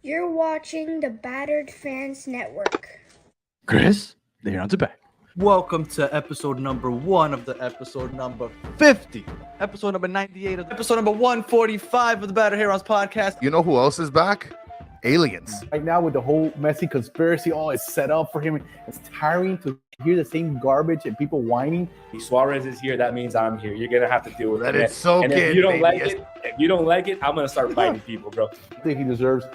You're watching the Battered Fans Network. Chris, they're on to back. Welcome to episode number 1 of the episode number 50, episode number 98 of episode number 145 of the Battered Herons podcast. You know who else is back? Aliens. Right now with the whole Messi conspiracy, all is set up for him. It's tiring to hear the same garbage and people whining. Suarez is here. That means I'm here. You're gonna have to deal with That it. is so and good. if you don't baby. like it, I'm gonna start fighting people, bro. I think he deserves,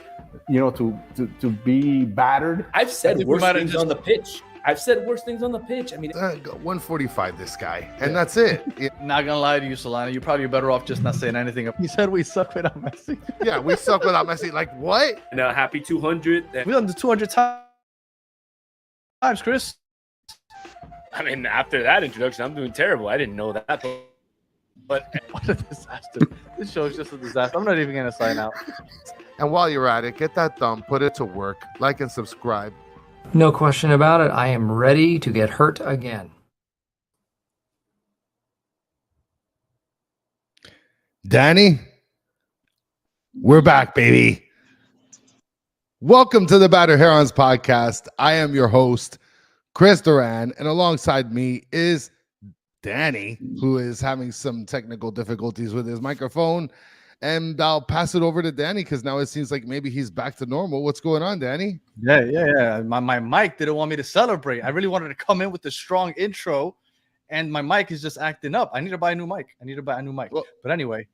to be battered. I've said think we worse might have things just- on the pitch. I've said worse things on the pitch. I mean, 145 this guy, and that's it. Not gonna lie to you, Solana, you're probably better off just not saying anything. He said we suck without Messi. Yeah, we suck without Messi. Like what? happy 200. We done the 200 times, Chris. I mean, after that introduction, I'm doing terrible. I didn't know that, but What a disaster. This show is just a disaster. I'm not even gonna sign out. And while you're at it, get that thumb, put it to work, like and subscribe. No question about it. I am ready to get hurt again. Danny, we're back, baby. Welcome to the Battered Herons podcast. I am your host, Chris Duran, and alongside me is Danny, who is having some technical difficulties with his microphone. And I'll pass it over to Danny because now it seems like maybe he's back to normal. What's going on, Danny? Yeah. My mic didn't want me to celebrate. I really wanted to come in with a strong intro, and my mic is just acting up. I need to buy a new mic. Well- But anyway,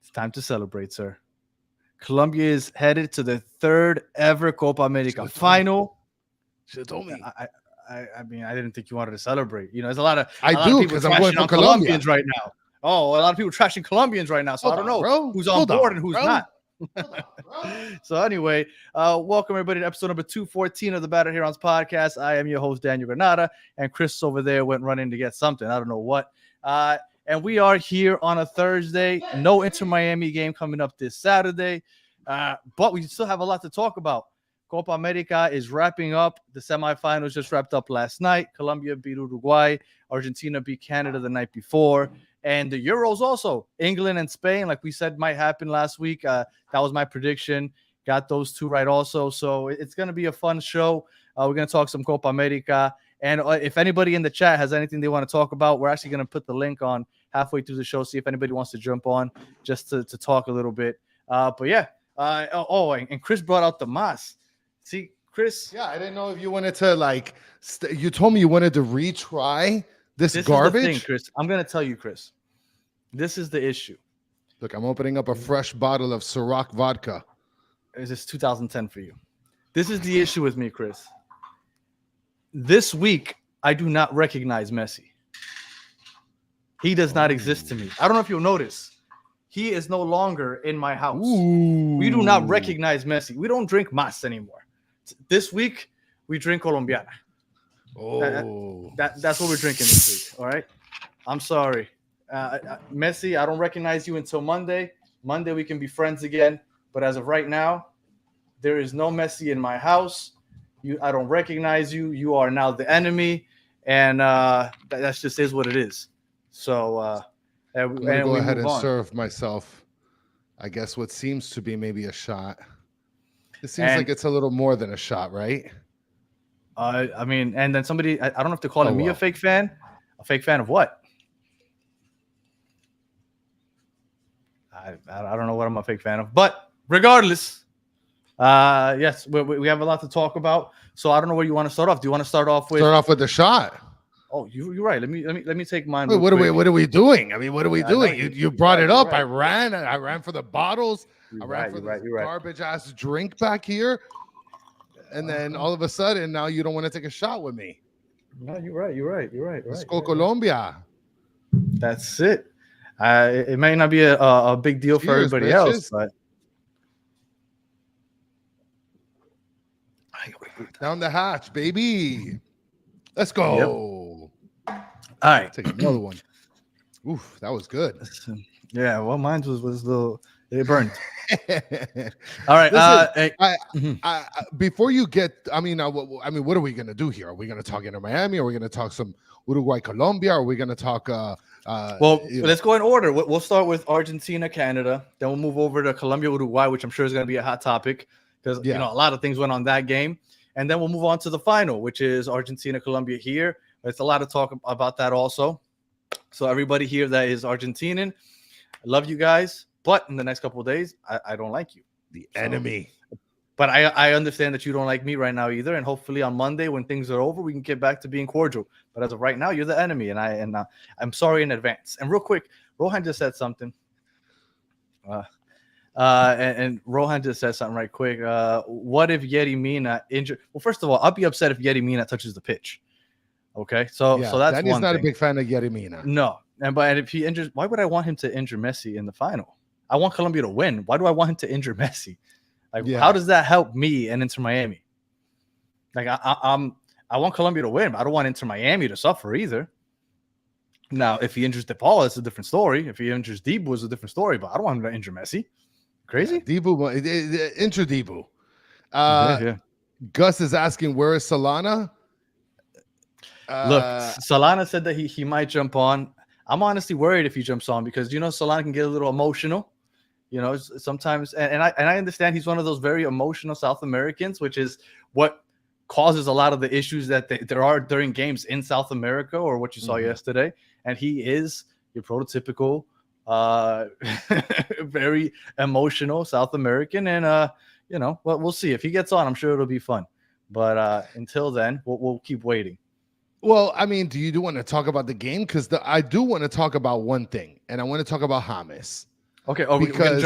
it's time to celebrate, sir. Colombia is headed to the 3rd ever Copa America final. Should have told me. I mean, I didn't think you wanted to celebrate. You know, there's a lot of I lot do, of people 'cause I'm going trashing for on Colombia. Colombians right now. Oh, a lot of people trashing Colombians right now. So Hold I don't on, know bro. who's on Hold on, board and who's bro. not. Hold on, bro. So anyway, welcome everybody to episode number 214 of the Battered Herons podcast. I am your host, Daniel Granada, and Chris over there went running to get something. I don't know what. And we are here on a Thursday. No Inter Miami game coming up this Saturday, but we still have a lot to talk about. Copa America is wrapping up. The semifinals just wrapped up last night. Colombia beat Uruguay. Argentina beat Canada the night before. And the Euros also, England and Spain, like we said, might happen last week. That was my prediction. Got those two right also. So it's going to be a fun show. We're going to talk some Copa America. And if anybody in the chat has anything they want to talk about, we're actually going to put the link on halfway through the show, see if anybody wants to jump on just to talk a little bit. But yeah. And Chris brought out the mas. See, Chris. Yeah, I didn't know if you wanted to you told me you wanted to retry this This garbage. is the thing, Chris. I'm going to tell you, Chris. This is the issue. Look, I'm opening up a fresh bottle of Ciroc vodka. Is this 2010 for you? This is the issue with me, Chris. This week, I do not recognize Messi. He does not exist to me. I don't know if you'll notice. He is no longer in my house. Ooh. We do not recognize Messi. We don't drink mas anymore. This week, we drink Colombiana. Oh, That's what we're drinking this week. All right. I'm sorry. Messi, I don't recognize you until Monday. Monday, we can be friends again. But as of right now, there is no Messi in my house. I don't recognize you. You are now the enemy. And that's just is what it is. So I'm gonna go ahead and serve myself, I guess, what seems to be maybe a shot. It seems like it's a little more than a shot, right? I mean, and then somebody, I don't know if they're calling me well. a fake fan. A fake fan of what? I don't know what I'm a fake fan of. But regardless, yes, we have a lot to talk about. So I don't know where you want to start off. Do you want to start off with? Start off with the shot. Oh, you're right. Let me take mine. Wait, real what are quick. we doing? I mean, what are we I know, doing? You brought it you're up. right. I ran for the bottles. You're I ran right, for you're right, this you're right. garbage ass drink back here. And then all of a sudden, now you don't want to take a shot with me. No, you're right. Let's go Colombia. That's it. It may not be a big deal for Cheers, everybody bitches. else, but Down the hatch, baby. Let's go. all right. Take another one. Oof, that was good. Yeah, well, mine was it burned. All right. Listen, before you get, what are we gonna do here? Are we gonna talk Inter Miami? Are we gonna talk some Uruguay, Colombia? Are we gonna talk Well, you know, let's go in order. We'll start with Argentina, Canada. Then we'll move over to Colombia, Uruguay, which I'm sure is going to be a hot topic because a lot of things went on that game. And then we'll move on to the final, which is Argentina, Colombia here. It's a lot of talk about that also. So everybody here that is Argentinian, I love you guys. But in the next couple of days, I don't like you. the enemy. But I understand that you don't like me right now either. And hopefully on Monday, when things are over, we can get back to being cordial. But as of right now, you're the enemy. And I'm sorry in advance. And real quick, Rohan just said something. And Rohan just said something right quick. What if Yeti Mina injured? Well, first of all, I'll be upset if Yeti Mina touches the pitch. Okay, so that's Danny's one not thing. a big fan of Yeti Mina. No, and if he injures, why would I want him to injure Messi in the final? I want Colombia to win. Why do I want him to injure Messi? Like, how does that help me and Inter Miami? Like, I want Colombia to win, but I don't want Inter Miami to suffer either. Now, if he injures DePaul, it's a different story. If he injures Dibu, it's a different story. But I don't want him to injure Messi. Crazy? Dibu, injure Dibu. Yeah. Gus is asking, where is Solana? Look, Solana said that he might jump on. I'm honestly worried if he jumps on because, Solana can get a little emotional. Sometimes, and I understand he's one of those very emotional South Americans, which is what causes a lot of the issues that there are during games in South America or what you saw yesterday. And he is your prototypical, very emotional South American. And, we'll see. If he gets on, I'm sure it'll be fun. But until then, we'll keep waiting. Well, I mean, do you want to talk about the game? Because I do want to talk about one thing, and I want to talk about James. Okay. Let's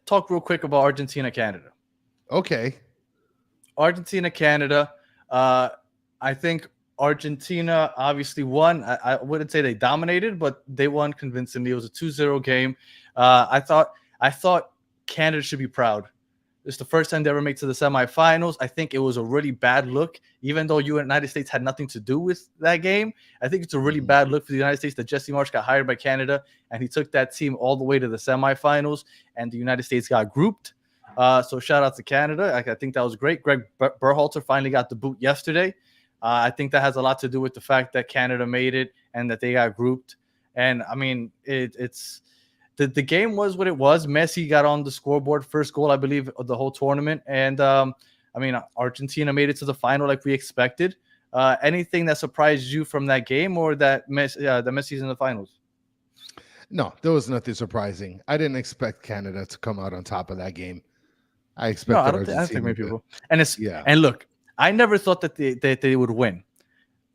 talk real quick about Argentina, Canada. Okay. Argentina, Canada. I think Argentina obviously won. I wouldn't say they dominated, but they won convincingly. It was a 2-0 game. I thought Canada should be proud. It's the first time they ever made to the semifinals. I think it was a really bad look, even though United States had nothing to do with that game. I think it's a really bad look for the United States that Jesse Marsch got hired by Canada, and he took that team all the way to the semifinals, and the United States got grouped. So shout out to Canada. I think that was great. Greg Berhalter finally got the boot yesterday. I think that has a lot to do with the fact that Canada made it and that they got grouped. And, I mean, it's – the game was what it was. Messi got on the scoreboard, first goal, I believe, of the whole tournament. And, Argentina made it to the final like we expected. Anything that surprised you from that game or that Messi's in the finals? No, there was nothing surprising. I didn't expect Canada to come out on top of that game. I expected Argentina. I don't think many people. And look, I never thought that they would win.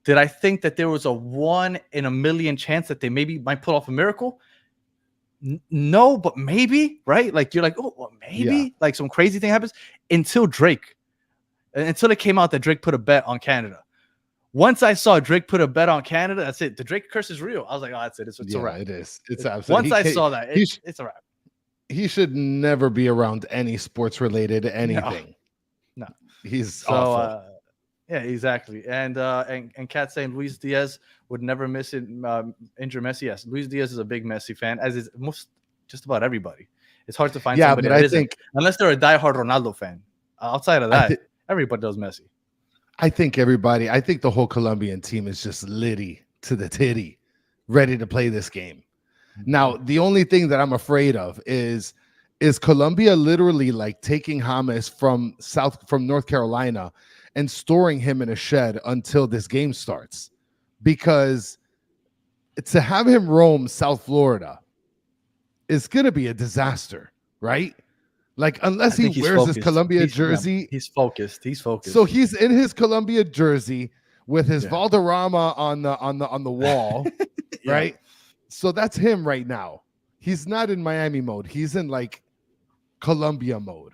Did I think that there was a 1 in a million chance that they maybe might pull off a miracle? No, but maybe, right? Like, you're like, oh, well, maybe like some crazy thing happens until it came out that Drake put a bet on Canada. Once I saw Drake put a bet on Canada, that's it. The Drake curse is real. I was like, oh, that's it. It's a wrap. It is. It's absolutely. Once I saw that, it's a wrap. He should never be around any sports related anything. No. He's awful. Yeah, exactly. And Kat saying Luis Diaz would never miss it, injure Messi. Yes, Luis Diaz is a big Messi fan, as is just about everybody. It's hard to find somebody that isn't, unless they're a diehard Ronaldo fan. Outside of that, everybody does Messi. I think the whole Colombian team is just litty to the titty, ready to play this game. Now, the only thing that I'm afraid of is Colombia literally like taking James from North Carolina and storing him in a shed until this game starts, because to have him roam South Florida is going to be a disaster, right? Like, unless he wears his Colombia jersey. He's focused. So he's in his Colombia jersey with his Valderrama on the wall, right? So that's him right now. He's not in Miami mode. He's in like Colombia mode.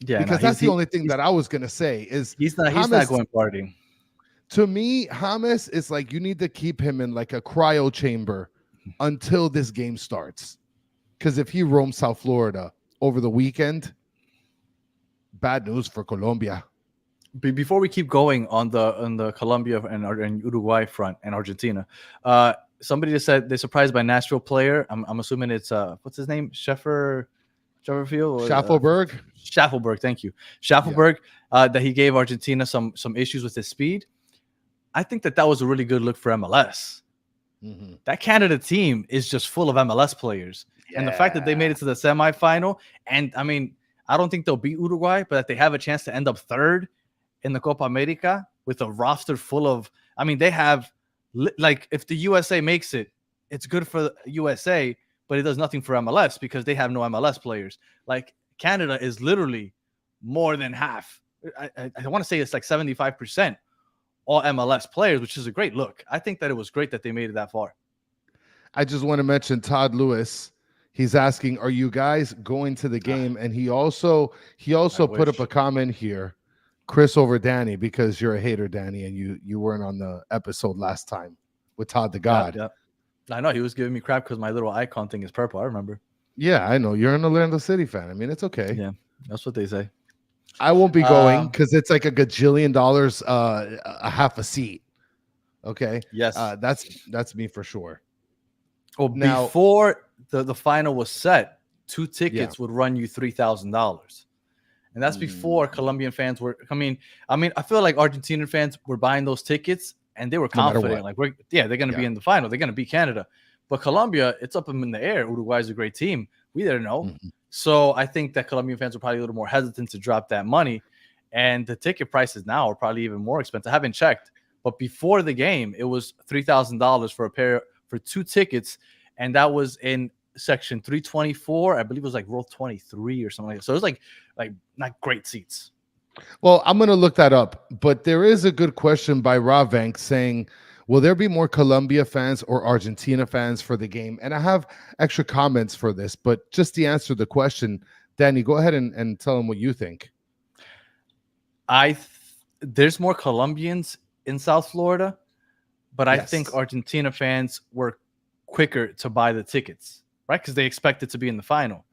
Yeah, because that's the only thing that I was gonna say is he's not going partying. To me, James is like, you need to keep him in like a cryo chamber until this game starts. Because if he roams South Florida over the weekend, bad news for Colombia. Before we keep going on the Colombia and Uruguay front and Argentina, somebody just said they're surprised by Nashville player. I'm assuming it's what's his name, Schaffelberg. Schaffelberg, thank you, Schaffelberg. That he gave Argentina some issues with his speed. I think that was a really good look for MLS. That Canada team is just full of MLS players. Yeah. And the fact that they made it to the semifinal, and I mean, I don't think they'll beat Uruguay, but that they have a chance to end up third in the Copa America with a roster full of, I mean, they have, like, if the USA makes it, it's good for the USA, but it does nothing for MLS because they have no MLS players. Like, Canada is literally more than half. I want to say it's like 75% all MLS players, which is a great look. I think that it was great that they made it that far. I just want to mention Todd Lewis. He's asking, are you guys going to the game? And he also put up a comment here, Chris over Danny, because you're a hater, Danny, and you weren't on the episode last time with Todd the God. Yeah. I know he was giving me crap because my little icon thing is purple. I remember. Yeah, I know. You're an Orlando City fan. I mean, it's okay. Yeah, that's what they say. I won't be going because it's like $1 gajillion, a half a seat. Okay. Yes. That's me for sure. Well, now, before the final was set, 2 tickets would run you $3,000. And that's before Colombian fans were. I mean, I feel like Argentinian fans were buying those tickets and they were confident. Like, they're going to be in the final. They're going to beat Canada. But Colombia, it's up in the air. Uruguay is a great team. We didn't know. So I think that Colombian fans are probably a little more hesitant to drop that money. And the ticket prices now are probably even more expensive. I haven't checked. But before the game, it was $3,000 for 2 tickets. And that was in section 324. I believe it was like row 23 or something like that. So it was like not great seats. Well, I'm going to look that up. But there is a good question by Ravank saying, will there be more Colombia fans or Argentina fans for the game? And I have extra comments for this, but just to answer the question, Danny, go ahead and tell them what you think. There's more Colombians in South Florida, but I think Argentina fans were quicker to buy the tickets, right? Because they expected to be in the final.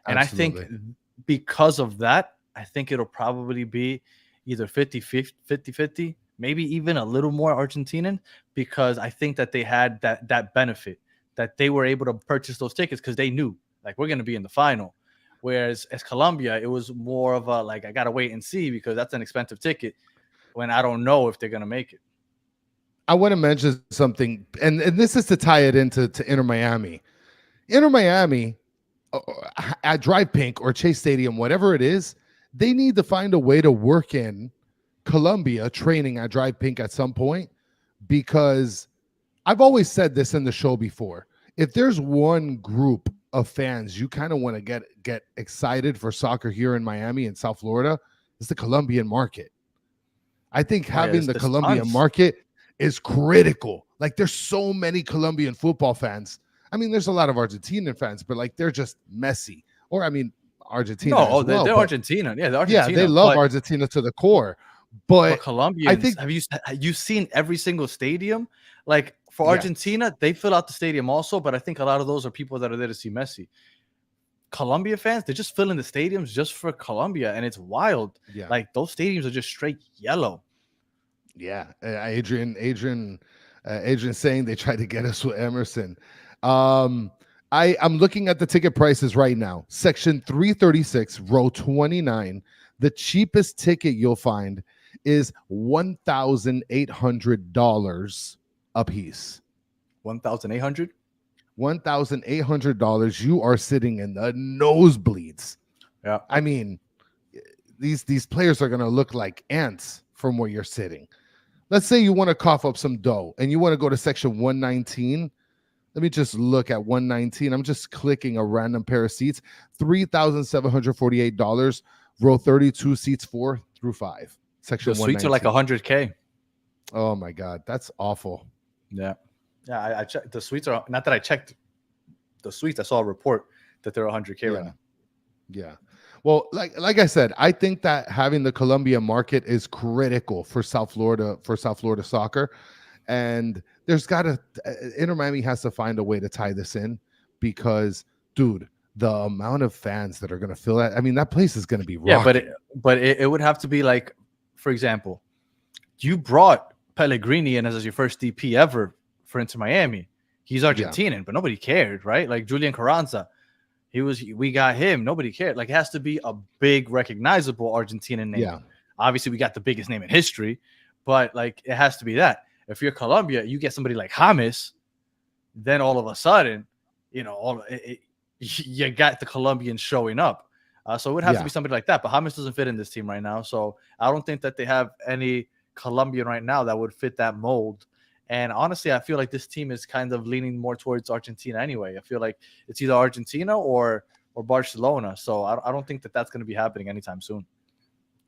And Absolutely. I think because of that, I think it'll probably be either 50-50, maybe even a little more Argentinian, because I think that they had that benefit that they were able to purchase those tickets because they knew, like, we're going to be in the final. Whereas as Colombia, it was more of a, like, I got to wait and see because that's an expensive ticket when I don't know if they're going to make it. I want to mention something, and this is to tie it into Inter Miami. Inter Miami, at Drive Pink or Chase Stadium, whatever it is, they need to find a way to work in Colombia training at Drive Pink at some point, because I've always said this in the show before. If there's one group of fans you kind of want to get excited for soccer here in Miami and South Florida, it's the Colombian market. I think having the Colombian market is critical. Like, there's so many Colombian football fans. I mean, there's a lot of Argentinian fans, but like, they're just messy. Or I mean, Argentina. No, they're Argentina. Yeah, they're Argentina. Yeah, they love Argentina to the core. But Colombians, I think, have you seen every single stadium? Like, for Argentina, they fill out the stadium also, but I think a lot of those are people that are there to see Messi. Colombia fans, they're just filling the stadiums just for Colombia, and it's wild. Yeah. Like, those stadiums are just straight yellow. Yeah, Adrian saying they tried to get us with Emerson. I'm looking at the ticket prices right now. Section 336, row 29. The cheapest ticket you'll find is $1,800 a piece. $1,800? $1,800. You are sitting in the nosebleeds. Yeah, I mean, these players are gonna look like ants from where you're sitting. Let's say you want to cough up some dough and you want to go to section 119. Let me just look at 119. I'm just clicking a random pair of seats. $3,748. Row 32, seats 4 through 5. Section 119. Suites are like $100K. Oh my God, that's awful. Yeah. I checked. The suites are, not that I checked the suites. I saw a report that they're $100K right now. Yeah. Well, like I said, I think that having the Colombia market is critical for South Florida soccer, and Inter Miami has to find a way to tie this in, because, dude, the amount of fans that are going to fill that, I mean, that place is going to be rocking. Yeah, but it would have to be like, for example, you brought Pellegrini in as your first DP ever for Inter Miami. He's Argentinian, but nobody cared, right? Like Julian Carranza. We got him. Nobody cared. Like, it has to be a big, recognizable Argentinian name. Yeah. Obviously, we got the biggest name in history, but like, it has to be that. If you're Colombia, you get somebody like James, then all of a sudden, you got the Colombians showing up. So it would have to be somebody like that. But James doesn't fit in this team right now. So I don't think that they have any Colombian right now that would fit that mold. And honestly, I feel like this team is kind of leaning more towards Argentina anyway. I feel like it's either Argentina or Barcelona. So I don't think that that's going to be happening anytime soon.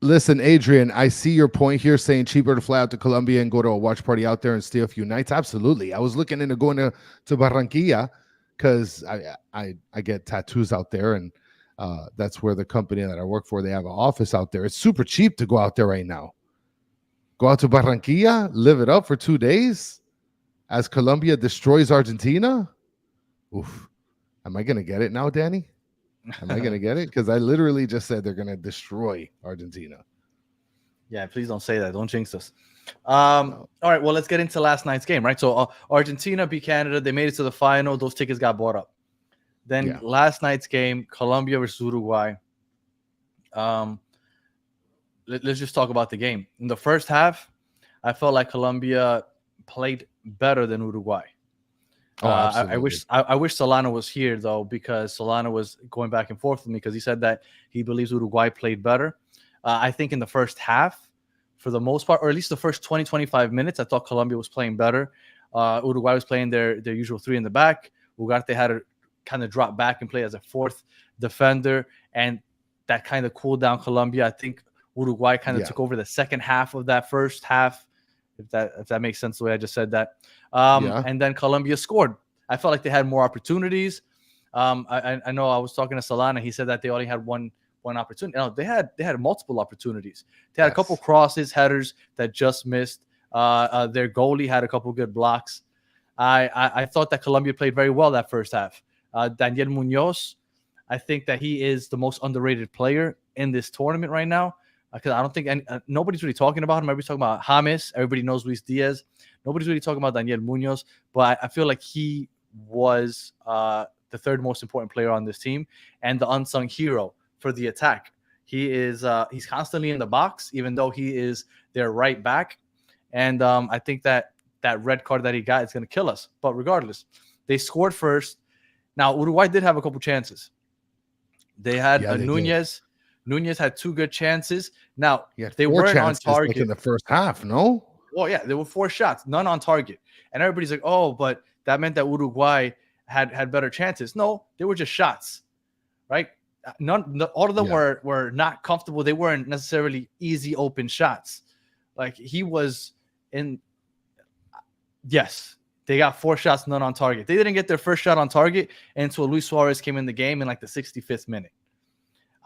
Listen, Adrian, I see your point here saying cheaper to fly out to Colombia and go to a watch party out there and stay a few nights. Absolutely. I was looking into going to Barranquilla because I get tattoos out there, and that's where the company that I work for, they have an office out there. It's super cheap to go out there right now. Go out to Barranquilla, live it up for 2 days as Colombia destroys Argentina. Oof. Am I going to get it now, Danny? Am I going to get it? Because I literally just said they're going to destroy Argentina. Yeah, please don't say that. Don't jinx us. All right, well, let's get into last night's game, right? So Argentina beat Canada. They made it to the final. Those tickets got bought up. Then last night's game, Colombia versus Uruguay. Let's just talk about the game. In the first half, I felt like Colombia played better than Uruguay. I wish Solano was here, though, because Solano was going back and forth with me because he said that he believes Uruguay played better. I think in the first half, for the most part, or at least the first 20, 25 minutes, I thought Colombia was playing better. Uruguay was playing their usual three in the back. Ugarte had to kind of drop back and play as a fourth defender, and that kind of cooled down Colombia. I think Uruguay kind of took over the second half of that first half, if that makes sense the way I just said that. And then Colombia scored. I felt like they had more opportunities. I know I was talking to Solana. He said that they only had one opportunity. No, they had multiple opportunities. They had a couple crosses, headers that just missed. Their goalie had a couple good blocks. I thought that Colombia played very well that first half. Daniel Munoz, I think that he is the most underrated player in this tournament right now. Because I don't think nobody's really talking about him. Everybody's talking about James. Everybody knows Luis Diaz. Nobody's really talking about Daniel Munoz. But I feel like he was the third most important player on this team and the unsung hero for the attack. He's constantly in the box, even though he is their right back. And I think that red card that he got is going to kill us. But regardless, they scored first. Now, Uruguay did have a couple chances. They had Nunez. Nunez had two good chances. Now, they weren't on target. Like in the first half, no? Well, yeah, there were 4 shots, none on target. And everybody's like, oh, but that meant that Uruguay had better chances. No, they were just shots, right? All of them were not comfortable. They weren't necessarily easy open shots. Like he was in. Yes, they got 4 shots, none on target. They didn't get their first shot on target until Luis Suarez came in the game in like the 65th minute.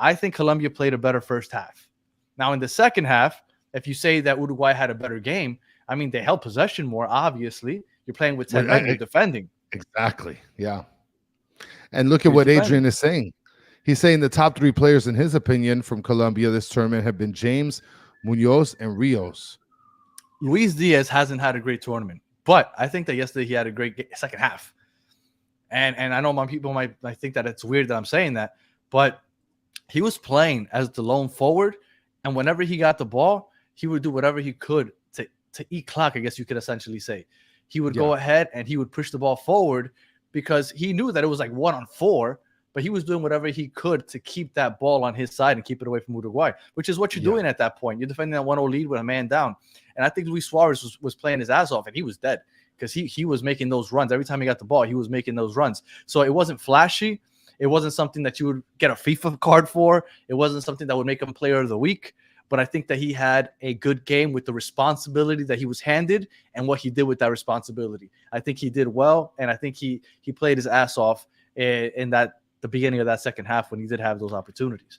I think Colombia played a better first half. Now, in the second half, if you say that Uruguay had a better game, I mean, they held possession more, obviously. You're playing with 10 men, you're defending. Exactly, yeah. And look at what Adrian is saying. He's saying the top 3 players, in his opinion, from Colombia this tournament have been James, Munoz, and Rios. Luis Diaz hasn't had a great tournament, but I think that yesterday he had a great second half. And I know my people might think that it's weird that I'm saying that, but he was playing as the lone forward, and whenever he got the ball, he would do whatever he could to eat clock, I guess you could essentially say. He would go ahead and he would push the ball forward because he knew that it was like 1-on-4, but he was doing whatever he could to keep that ball on his side and keep it away from Uruguay, which is what you're doing at that point. You're defending that 1-0 lead with a man down. And I think Luis Suarez was playing his ass off, and he was dead because he was making those runs. Every time he got the ball, he was making those runs. So it wasn't flashy. It wasn't something that you would get a FIFA card for. It wasn't something that would make him player of the week. But I think that he had a good game with the responsibility that he was handed and what he did with that responsibility. I think he did well, and I think he played his ass off in the beginning of that second half when he did have those opportunities.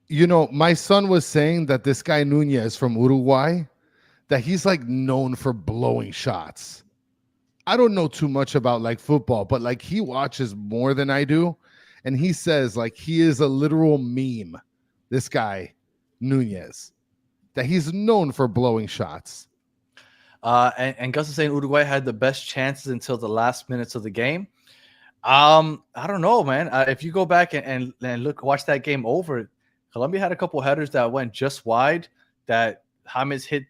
You know, my son was saying that this guy Nunez from Uruguay, that he's like known for blowing shots. I don't know too much about like football, but like he watches more than I do. And he says like he is a literal meme, this guy, Nunez, that he's known for blowing shots. And Gus is saying Uruguay had the best chances until the last minutes of the game. I don't know, man. If you go back and watch that game over, Colombia had a couple headers that went just wide that James hit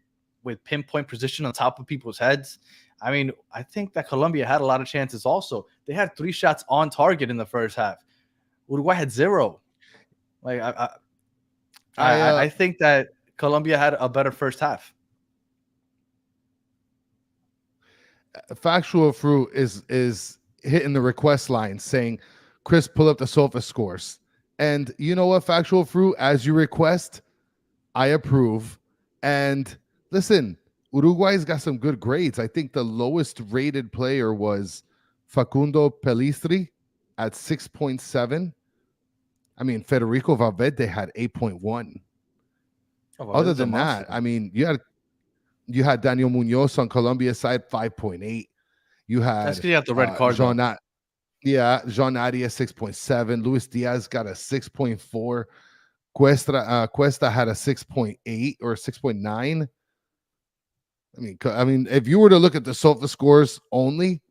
with pinpoint precision on top of people's heads. I mean, I think that Colombia had a lot of chances also. They had 3 shots on target in the first half. Uruguay had 0. Like I think that Colombia had a better first half. Factual Fruit is hitting the request line saying, Chris, pull up the sofa scores. And you know what, Factual Fruit, as you request, I approve. And listen, Uruguay's got some good grades. I think the lowest rated player was Facundo Pelistri at 6.7. I mean, Federico Valverde had 8.1. Other than that, I mean, you had Daniel Munoz on Colombia's side, 5.8. You had that's because you have the red card. Jean Nadia 6.7. Luis Diaz got a 6.4. Cuesta had a 6.8 or 6.9. I mean, if you were to look at the SOFA scores only,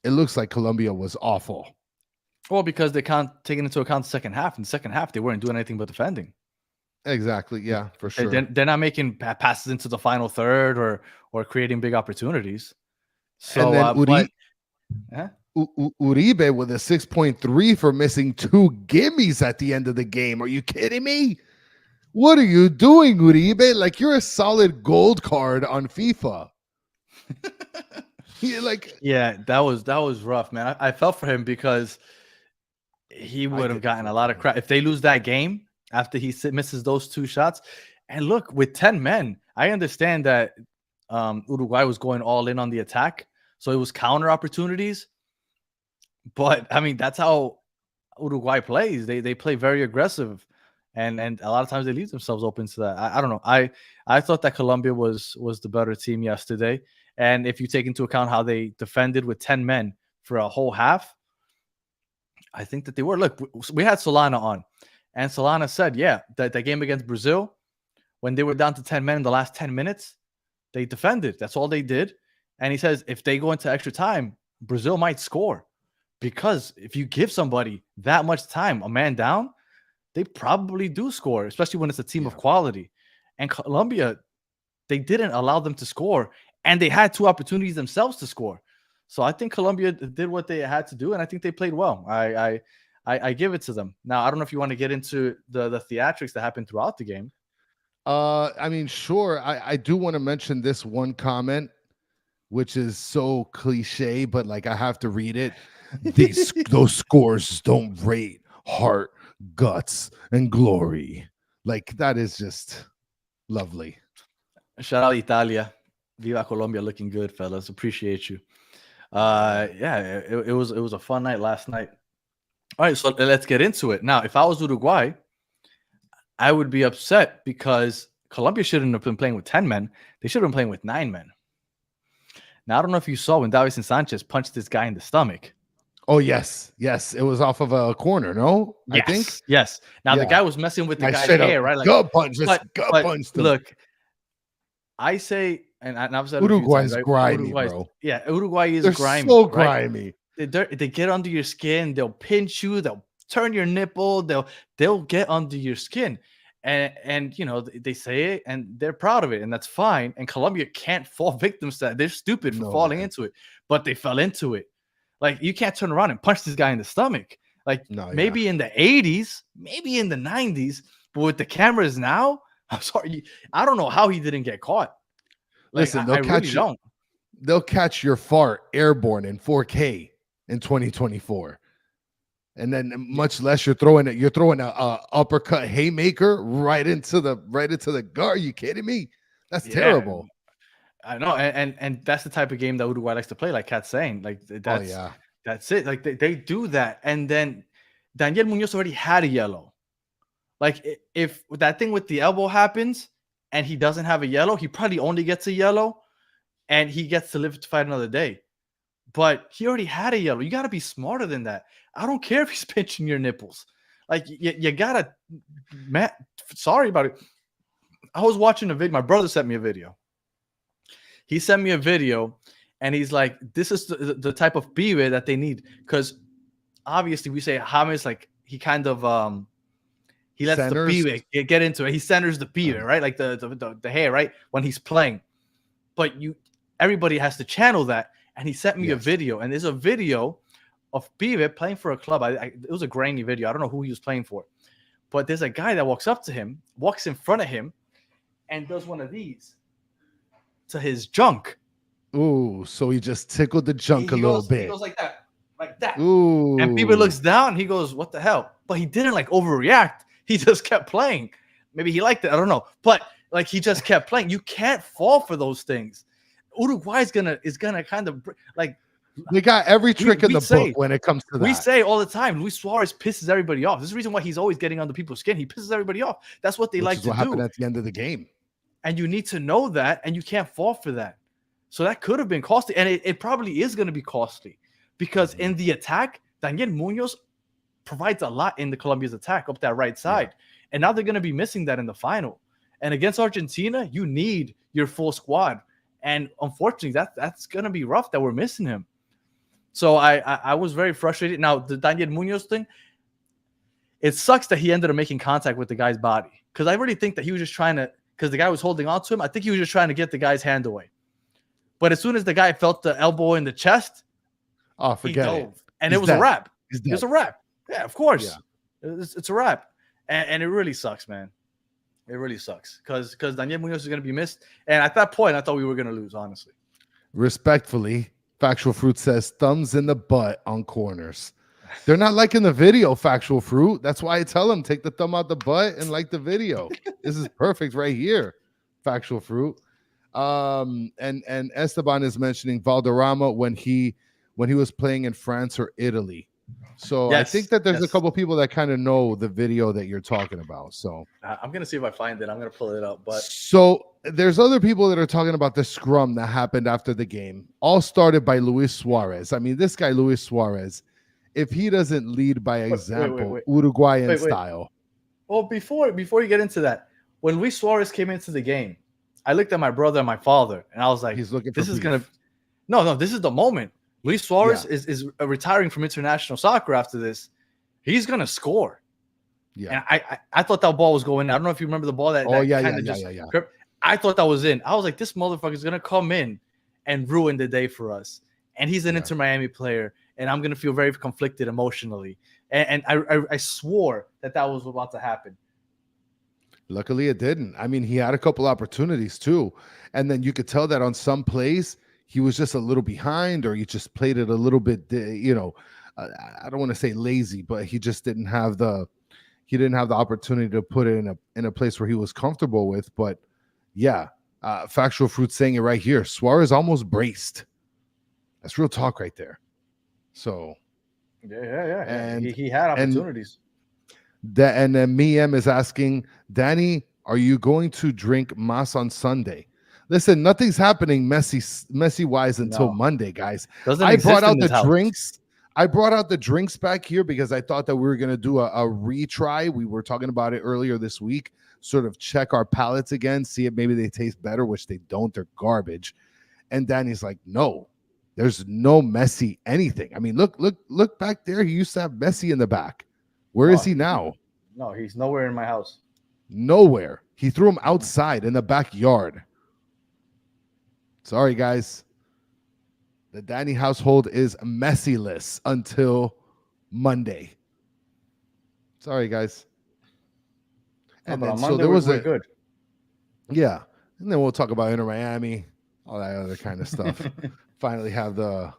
it looks like Colombia was awful. Well, because they can't take into account the second half. In the second half, they weren't doing anything but defending. Exactly. Yeah, for sure. They're not making passes into the final third or creating big opportunities. So, and then Uribe with a 6.3 for missing 2 gimmies at the end of the game. Are you kidding me? What are you doing, Uribe? Like, you're a solid gold card on FIFA. Yeah, that was rough, man. I felt for him because he would have gotten a lot of crap if they lose that game after he misses those 2 shots. And look, with 10 men, I understand that Uruguay was going all in on the attack, so it was counter opportunities. But I mean, that's how Uruguay plays. They play very aggressive, and a lot of times they leave themselves open to that. I don't know. I thought that Colombia was the better team yesterday, and if you take into account how they defended with 10 men for a whole half, I think that they were. Look, we had Solana on, and Solana said, yeah, that game against Brazil, when they were down to 10 men in the last 10 minutes, they defended. That's all they did. And he says if they go into extra time, Brazil might score. Because if you give somebody that much time, a man down, they probably do score, especially when it's a team of quality. And Colombia, they didn't allow them to score, and they had 2 opportunities themselves to score. So I think Colombia did what they had to do, and I think they played well. I give it to them. Now, I don't know if you want to get into the theatrics that happened throughout the game. I mean, sure. I do want to mention this one comment, which is so cliche, but like I have to read it. Those scores don't rate heart, guts, and glory. Like, that is just lovely. Shout out Italia. Viva Colombia, looking good, fellas. Appreciate you. It was a fun night last night. All right, so let's get into it. Now, if I was Uruguay, I would be upset because Colombia shouldn't have been playing with 10 men. They should have been playing with 9 men. Now, I don't know if you saw when Davinson Sanchez punched this guy in the stomach. Oh, yes. It was off of a corner, no? Yes. I think. Yes. Now, the guy was messing with the guy's hair, right? Like, gut punch. Gut punch. Look, I say, and I've said Uruguay's times, right? grimy, bro. Yeah, Uruguay is They're grimy. so grimy. Right? They get under your skin. They'll pinch you. They'll turn your nipple. They'll get under your skin. And you know, they say it and they're proud of it, and that's fine. And Colombia can't fall victims to that. They're stupid for falling into it, but they fell into it. Like, you can't turn around and punch this guy in the stomach. Like, maybe in the 80s, maybe in the 90s, but with the cameras now, I'm sorry, I don't know how he didn't get caught. Like, listen, they'll catch your fart airborne in 4K in 2024. And then much less you're throwing a uppercut haymaker right into the gut. Are you kidding me? That's terrible. I know, and that's the type of game that Uruguay likes to play, like Kat's saying. Like, that's it. Like, they do that. And then Daniel Munoz already had a yellow. Like, if that thing with the elbow happens and he doesn't have a yellow, he probably only gets a yellow and he gets to live to fight another day. But he already had a yellow. You got to be smarter than that. I don't care if he's pinching your nipples. Like, you got to, sorry about it. I was watching a video. My brother sent me a video. He sent me a video, and he's like, this is the type of pibe that they need. Because obviously we say James, like, he kind of, he lets the pibe get into it. He centers the pibe, right? Like the hair, right? When he's playing. But everybody has to channel that. And he sent me a Yes. video, and there's a video of Pibe playing for a club. It was a grainy video. I don't know who he was playing for, but there's a guy that walks up to him, walks in front of him, and does one of these to his junk. Ooh, so he just tickled the junk a little bit. He goes like that. Ooh. And Pibe looks down. He goes, "What the hell?" But he didn't like overreact. He just kept playing. Maybe he liked it. I don't know. But like he just kept playing. You can't fall for those things. Uruguay is gonna kind of like. They got every trick in the say, book when it comes to that. We say all the time, Luis Suarez pisses everybody off. This is the reason why he's always getting under people's skin. He pisses everybody off. That's what they like to do. What happened at the end of the game. And you need to know that, and you can't fall for that. So that could have been costly, and it probably is going to be costly because in the attack, Daniel Munoz provides a lot in the Colombia's attack up that right side. Yeah. And now they're going to be missing that in the final. And against Argentina, you need your full squad. And unfortunately, that's going to be rough that we're missing him. So I was very frustrated. Now, the Daniel Munoz thing, it sucks that he ended up making contact with the guy's body. Because I really think that he was just trying to, because the guy was holding on to him, I think he was just trying to get the guy's hand away. But as soon as the guy felt the elbow in the chest, forget he dove. it. And He's it was dead. a wrap. It was a wrap. Yeah, of course. Yeah. It's a wrap. And it really sucks, man. It really sucks. Because Daniel Munoz is going to be missed. And at that point, I thought we were going to lose, honestly. Respectfully, Factual Fruit says thumbs in the butt on corners. They're not liking the video, Factual Fruit. That's why I tell them take the thumb out the butt and like the video. This is perfect right here, Factual Fruit. And Esteban is mentioning Valderrama when he was playing in France or Italy. So yes, I think that there's a couple people that kind of know the video that you're talking about. So I'm gonna see if I find it. I'm gonna pull it up. But so there's other people that are talking about the scrum that happened after the game. All started by Luis Suarez. I mean, this guy Luis Suarez, if he doesn't lead by example, Uruguayan style. Well, before you get into that, when Luis Suarez came into the game, I looked at my brother and my father, and I was like, "He's looking. This is gonna, no, this is the moment. Luis Suarez is retiring from international soccer after this. He's gonna score." Yeah, and I thought that ball was going in. I don't know if you remember the ball that. I thought that was in. I was like, this motherfucker is gonna come in and ruin the day for us. And he's an Inter Miami player, and I'm gonna feel very conflicted emotionally. And I swore that was about to happen. Luckily, it didn't. I mean, he had a couple opportunities too, and then you could tell that on some plays he was just a little behind, or he just played it a little bit. I don't want to say lazy, but he just didn't have the opportunity to put it in a place where he was comfortable with. But yeah, Factual Fruit saying it right here. Suarez almost braced. That's real talk right there. So yeah. And he had opportunities. And then Miem is asking, Danny, are you going to drink Mas on Sunday? Listen, nothing's happening messy wise until Monday, guys. I brought out the drinks. I brought out the drinks back here because I thought that we were going to do a retry. We were talking about it earlier this week, sort of check our palates again, see if maybe they taste better, which they don't. They're garbage. And Danny's like, no, there's no Messi anything. I mean, look back there. He used to have Messi in the back. Where is he now? No, he's nowhere in my house. Nowhere. He threw him outside in the backyard. Sorry, guys. The Danny household is Messi-less until Monday. Sorry, guys. And then, so there was good. Yeah. And then we'll talk about Inter Miami, all that other kind of stuff. Finally have the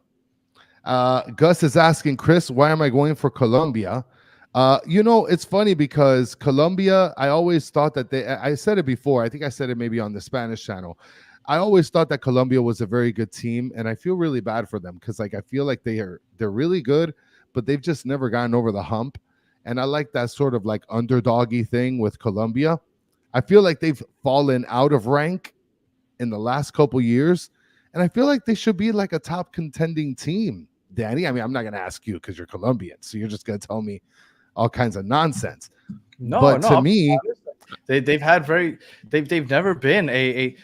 Gus is asking, Chris, why am I going for Colombia? It's funny because Colombia, I always thought that I said it before. I think I said it maybe on the Spanish channel. I always thought that Colombia was a very good team, and I feel really bad for them because I feel like they're really good, but they've just never gotten over the hump. And I like that sort of underdoggy thing with Colombia. I feel like they've fallen out of rank in the last couple years, and I feel like they should be a top contending team. Danny, I mean, I'm not going to ask you because you're Colombian, so you're just going to tell me all kinds of nonsense. To me, they've never been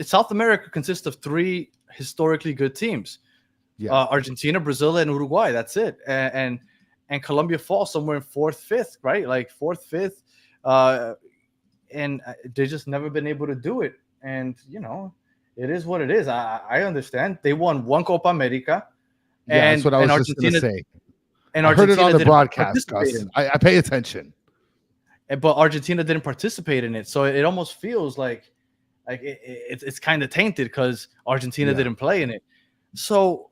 South America consists of 3 historically good teams. Yeah. Argentina, Brazil, and Uruguay. That's it. And Colombia falls somewhere in 4th, 5th, right? 4th, 5th. And they've just never been able to do it. And, It is what it is. I understand. They won one Copa America. Yeah, that's what I was just going to say. And I heard it Argentina on the didn't broadcast, participate Gus. in I pay attention. but Argentina didn't participate in it. So it almost feels like it's kind of tainted because Argentina didn't play in it. So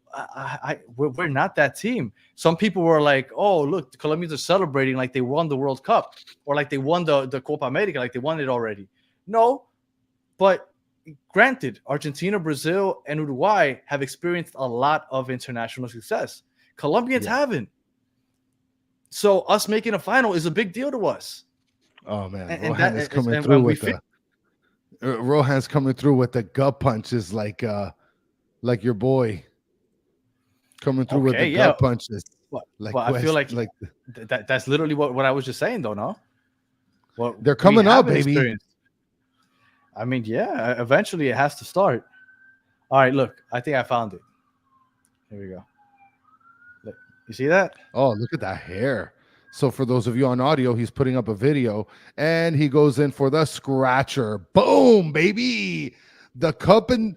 we're not that team. Some people were like, oh, look, the Colombians are celebrating like they won the World Cup or like they won the Copa America, like they won it already. No, but granted, Argentina, Brazil, and Uruguay have experienced a lot of international success. Colombians haven't. So us making a final is a big deal to us. Oh man, Rohan's coming through with the gut punches like your boy coming through with the gut punches. Well, I feel like that's literally what I was just saying, though. No, well, they're coming up, baby. Experienced. I mean, yeah, eventually it has to start. All right, look, I think I found it. Here we go. Look, you see that? Oh, look at that hair. So for those of you on audio, he's putting up a video and he goes in for the scratcher. Boom, baby. The cup and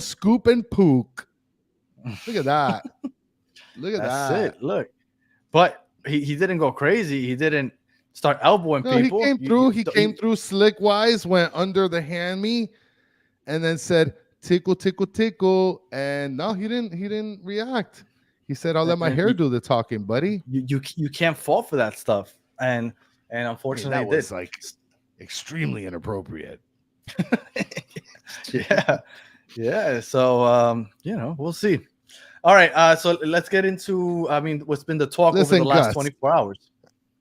scoop and pook. Look at that. Look at that. That's it. Look. But he didn't go crazy. He didn't start elbowing people. He came through slick wise, went under the hand me, and then said tickle, tickle, tickle. And no, he didn't react. He said, I'll let my hair do the talking, buddy. You can't fall for that stuff. And unfortunately, that was like extremely inappropriate. Yeah. So we'll see. All right. So let's get into what's been the talk over the last 24 hours.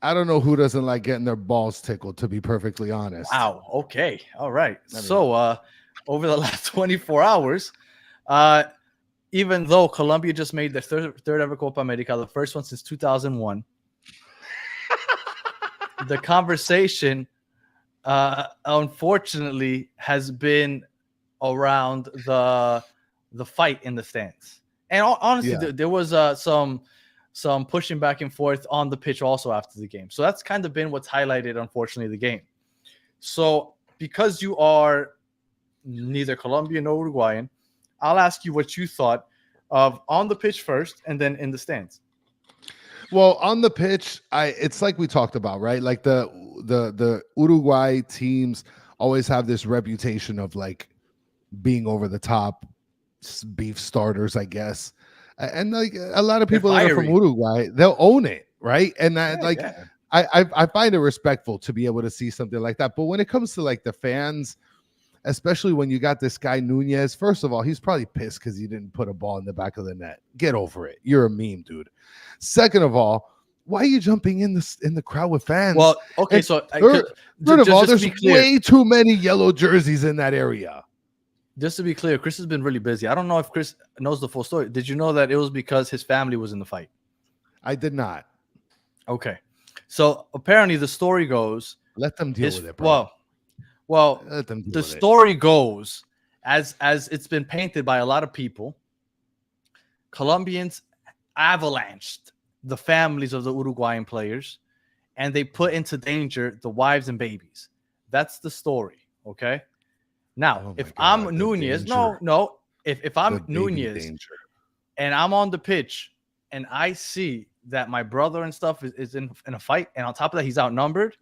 I don't know who doesn't like getting their balls tickled, to be perfectly honest. Wow. Okay. All right. So over the last 24 hours, even though Colombia just made their third ever Copa America, the first one since 2001, the conversation, unfortunately, has been around the fight in the stands. And honestly, there was some pushing back and forth on the pitch also after the game. So that's kind of been what's highlighted, unfortunately, the game. So because you are neither Colombian nor Uruguayan, I'll ask you what you thought of on the pitch first and then in the stands. Well, on the pitch, it's like we talked about, right? Like the Uruguay teams always have this reputation of like being over the top beef starters, I guess. And like a lot of people that are from Uruguay, they'll own it, right? And I find it respectful to be able to see something like that. But when it comes to like the fans, especially when you got this guy Nunez, first of all, he's probably pissed because he didn't put a ball in the back of the net. Get over it. You're a meme, dude. Second of all, why are you jumping in the crowd with fans? Well, okay, third of all, there's way too many yellow jerseys in that area. Just to be clear, Chris has been really busy. I don't know if Chris knows the full story. Did you know that it was because his family was in the fight? I did not. Okay. So apparently the story goes... Let them deal with it, bro. Well, the story goes, as it's been painted by a lot of people, Colombians avalanched the families of the Uruguayan players, and they put into danger the wives and babies. That's the story, okay? Now, if I'm Nunez, if I'm Nunez and I'm on the pitch and I see that my brother and stuff is in a fight, and on top of that, he's outnumbered,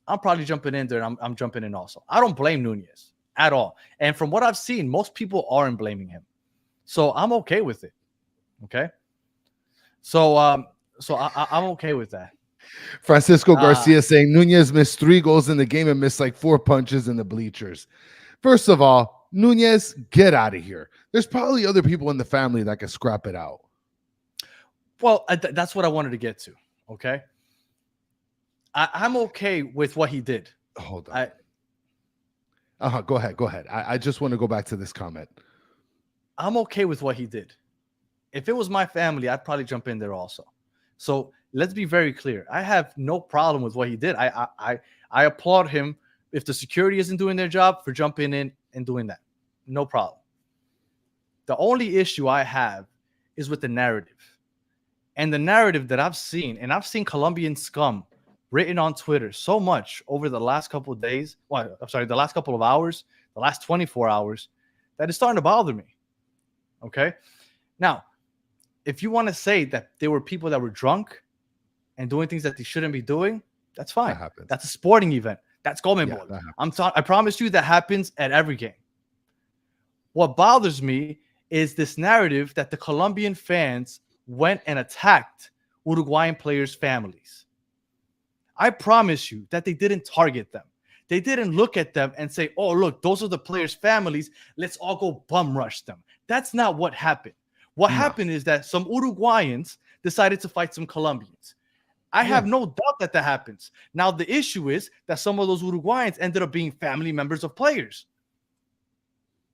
I'm probably jumping in there, and I'm jumping in also. I don't blame Nunez at all. And from what I've seen, most people aren't blaming him. So I'm okay with it. Okay? So I'm okay with that. Francisco Garcia saying Nunez missed 3 goals in the game and missed like 4 punches in the bleachers. First of all, Nunez, get out of here. There's probably other people in the family that can scrap it out. Well, that's what I wanted to get to. Okay? I'm okay with what he did. Hold on. Go ahead. I just want to go back to this comment. I'm okay with what he did. If it was my family, I'd probably jump in there also. So let's be very clear. I have no problem with what he did. I applaud him if the security isn't doing their job for jumping in and doing that. No problem. The only issue I have is with the narrative. And the narrative that I've seen, and I've seen Colombian scum written on Twitter so much over the last couple of days. The last couple of hours, the last 24 hours, that is starting to bother me. Okay. Now, if you want to say that there were people that were drunk and doing things that they shouldn't be doing, that's fine. That happens. That's a sporting event. That's Golden Yeah, Ball. that happens. I promise you that happens at every game. What bothers me is this narrative that the Colombian fans went and attacked Uruguayan players' families. I promise you that they didn't target them. They didn't look at them and say, oh, look, those are the players' families. Let's all go bum rush them. That's not what happened. What happened is that some Uruguayans decided to fight some Colombians. I have no doubt that happens. Now, the issue is that some of those Uruguayans ended up being family members of players.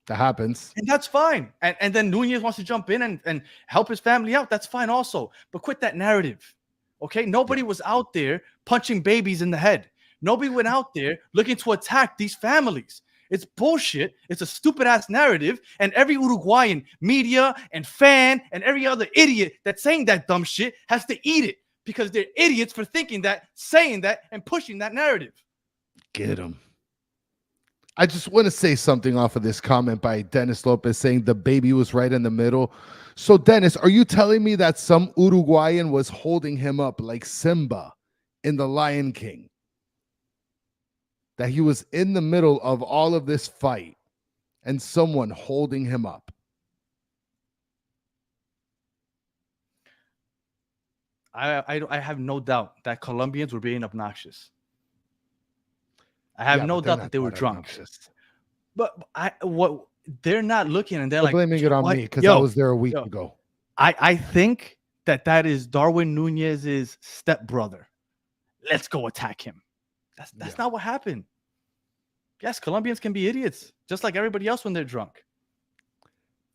That happens. And that's fine. And then Nunez wants to jump in and help his family out. That's fine also. But quit that narrative. Okay? Nobody was out there punching babies in the head. Nobody went out there looking to attack these families. It's bullshit. It's a stupid-ass narrative. And every Uruguayan media and fan and every other idiot that's saying that dumb shit has to eat it because they're idiots for thinking that, saying that, and pushing that narrative. Get him. I just want to say something off of this comment by Dennis Lopez saying the baby was right in the middle. So, Dennis, are you telling me that some Uruguayan was holding him up like Simba in The Lion King? That he was in the middle of all of this fight and someone holding him up? I have no doubt that Colombians were being obnoxious. I have no doubt that they were drunk. But they're not looking and they're like blaming it on me because I was there a week ago. I think that is Darwin Nunez's stepbrother. Let's go attack him. That's not what happened. Yes, Colombians can be idiots, just like everybody else when they're drunk.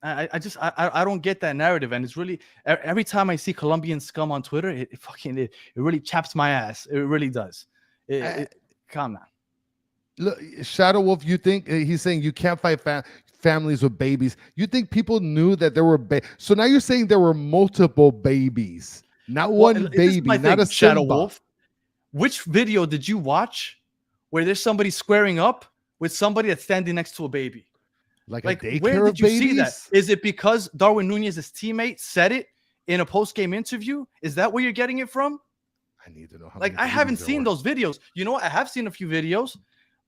I don't get that narrative, and it's really every time I see Colombian scum on Twitter, it really chaps my ass. It really does. Calm down. Look, Shadow Wolf, you think he's saying you can't fight families with babies? You think people knew that there were so now you're saying there were multiple babies, not one baby, not a Shadow Simba. Wolf. Which video did you watch where there's somebody squaring up with somebody that's standing next to a baby? Like a daycare where did you of babies? see that? Is it because Darwin Nunez's teammate said it in a post-game interview? Is that where you're getting it from? I need to know how. I haven't seen those videos. You know what? I have seen a few videos.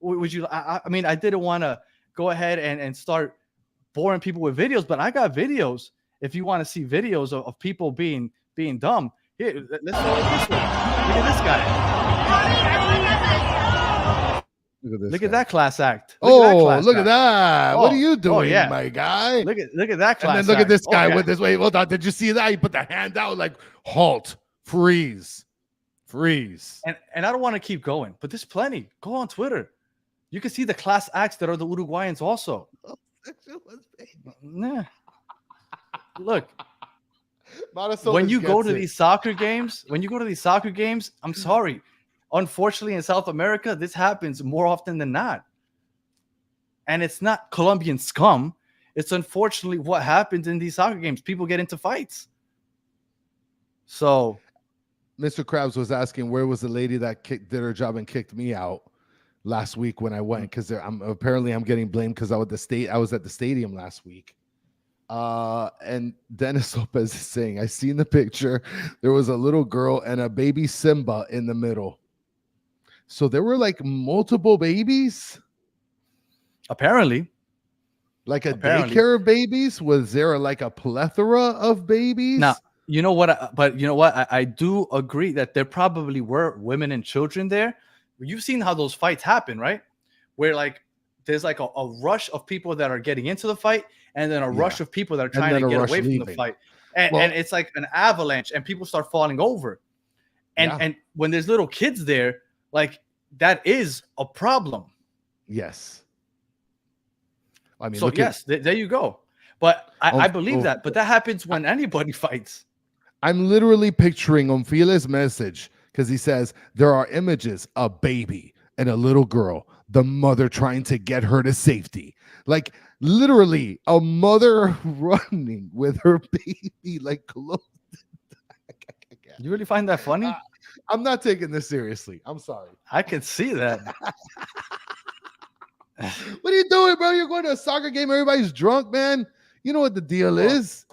Would you? I mean, I didn't want to go ahead and start boring people with videos, but I got videos. If you want to see videos of people being dumb, here, let's go this way. Look at this guy. Look at that class act. Look at that. What are you doing, my guy? Look at that class act. And then look at this guy with his hold on. Did you see that? He put the hand out like halt, freeze. And I don't want to keep going, but there's plenty. Go on Twitter. You can see the class acts that are the Uruguayans also. Nah. Look. When you go to these soccer games, I'm sorry. Unfortunately, in South America, this happens more often than not. And it's not Colombian scum. It's unfortunately what happens in these soccer games. People get into fights. So Mr. Krabs was asking where was the lady that did her job and kicked me out last week when I went, because I'm getting blamed because I was at the stadium last week. And Dennis Lopez is saying, I seen the picture. There was a little girl and a baby Simba in the middle. So there were like multiple babies. Apparently. Like daycare of babies? Was there like a plethora of babies? Now, you know what? I do agree that there probably were women and children there. You've seen how those fights happen, right? Where like there's like a rush of people that are getting into the fight, and then a rush of people that are trying to get away from the fight. And it's like an avalanche, and people start falling over. And when there's little kids there, like that is a problem. Yes. I mean, so yes, there you go. But I believe that. But that happens when anybody fights. I'm literally picturing Onfile's message because he says there are images, a baby and a little girl, the mother trying to get her to safety. Like literally a mother running with her baby like close. You really find that funny? I'm not taking this seriously. I'm sorry. I can see that. What are you doing, bro? You're going to a soccer game. Everybody's drunk, man. You know what the deal is.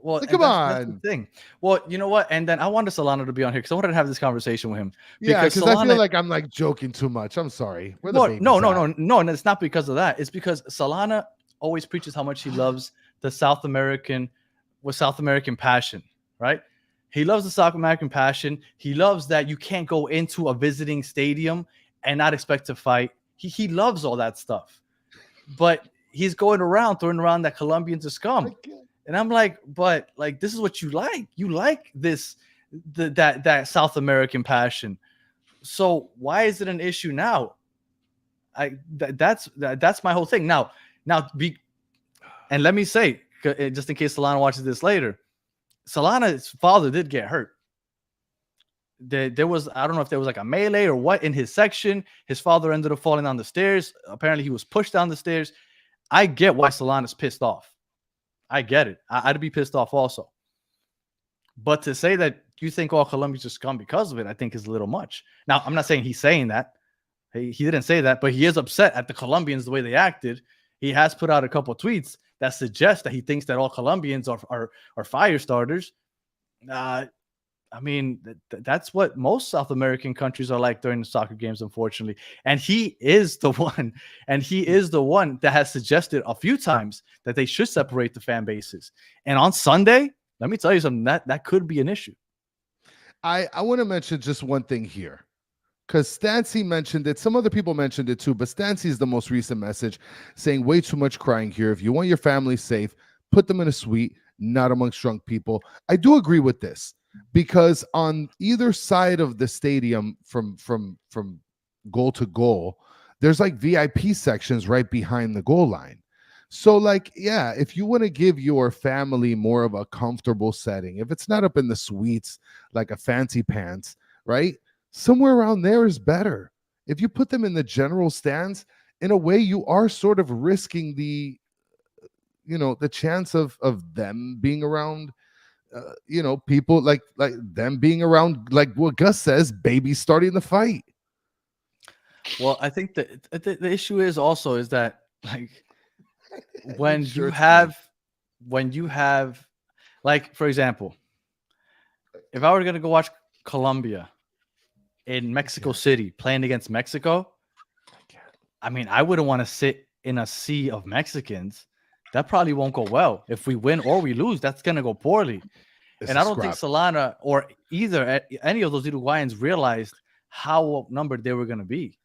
Well, Like, and come that's the on. thing. Well, you know what? And then I wanted Solana to be on here because I wanted to have this conversation with him. Yeah, Because because I feel Solana, like I'm like joking too much. I'm sorry. Where the well, baby's no, at? and it's not because of that. It's because Solana always preaches how much he loves the South American passion, right? He loves the South American passion. He loves that you can't go into a visiting stadium and not expect to fight. He loves all that stuff. But he's going around throwing around that Colombians are scum. And I'm like, but like this is what you like. You like this that South American passion. So why is it an issue now? That's my whole thing. And let me say, just in case Solana watches this later, Solana's father did get hurt. There was, I don't know if there was like a melee or what in his section. His father ended up falling down the stairs. Apparently, he was pushed down the stairs. I get why Solana's pissed off. I get it. I'd be pissed off also. But to say that you think all Colombians are scum because of it, I think is a little much. Now, I'm not saying he's saying that. He didn't say that, but he is upset at the Colombians the way they acted. He has put out a couple of tweets that suggest that he thinks that all Colombians are fire starters. I mean, that's what most South American countries are like during the soccer games, unfortunately. And he is the one that has suggested a few times that they should separate the fan bases. And on Sunday, let me tell you something, that could be an issue. I want to mention just one thing here, because Stancy mentioned it. Some other people mentioned it too, but Stancy is the most recent message saying way too much crying here. If you want your family safe, put them in a suite, not amongst drunk people. I do agree with this, because on either side of the stadium from goal to goal, there's like VIP sections right behind the goal line. So like, yeah, if you want to give your family more of a comfortable setting, if it's not up in the suites like a fancy pants, right? Somewhere around there is better. If you put them in the general stands, in a way, you are sort of risking the chance of them being around, people like them being around, like what Gus says, babies starting the fight. Well, I think that the issue is that like when you have like, for example, if I were going to go watch Colombia in Mexico City playing against Mexico, I mean, I wouldn't want to sit in a sea of Mexicans. That probably won't go well. If we win or we lose, that's going to go poorly. And I don't think Solana or either any of those Uruguayans realized how outnumbered they were going to be.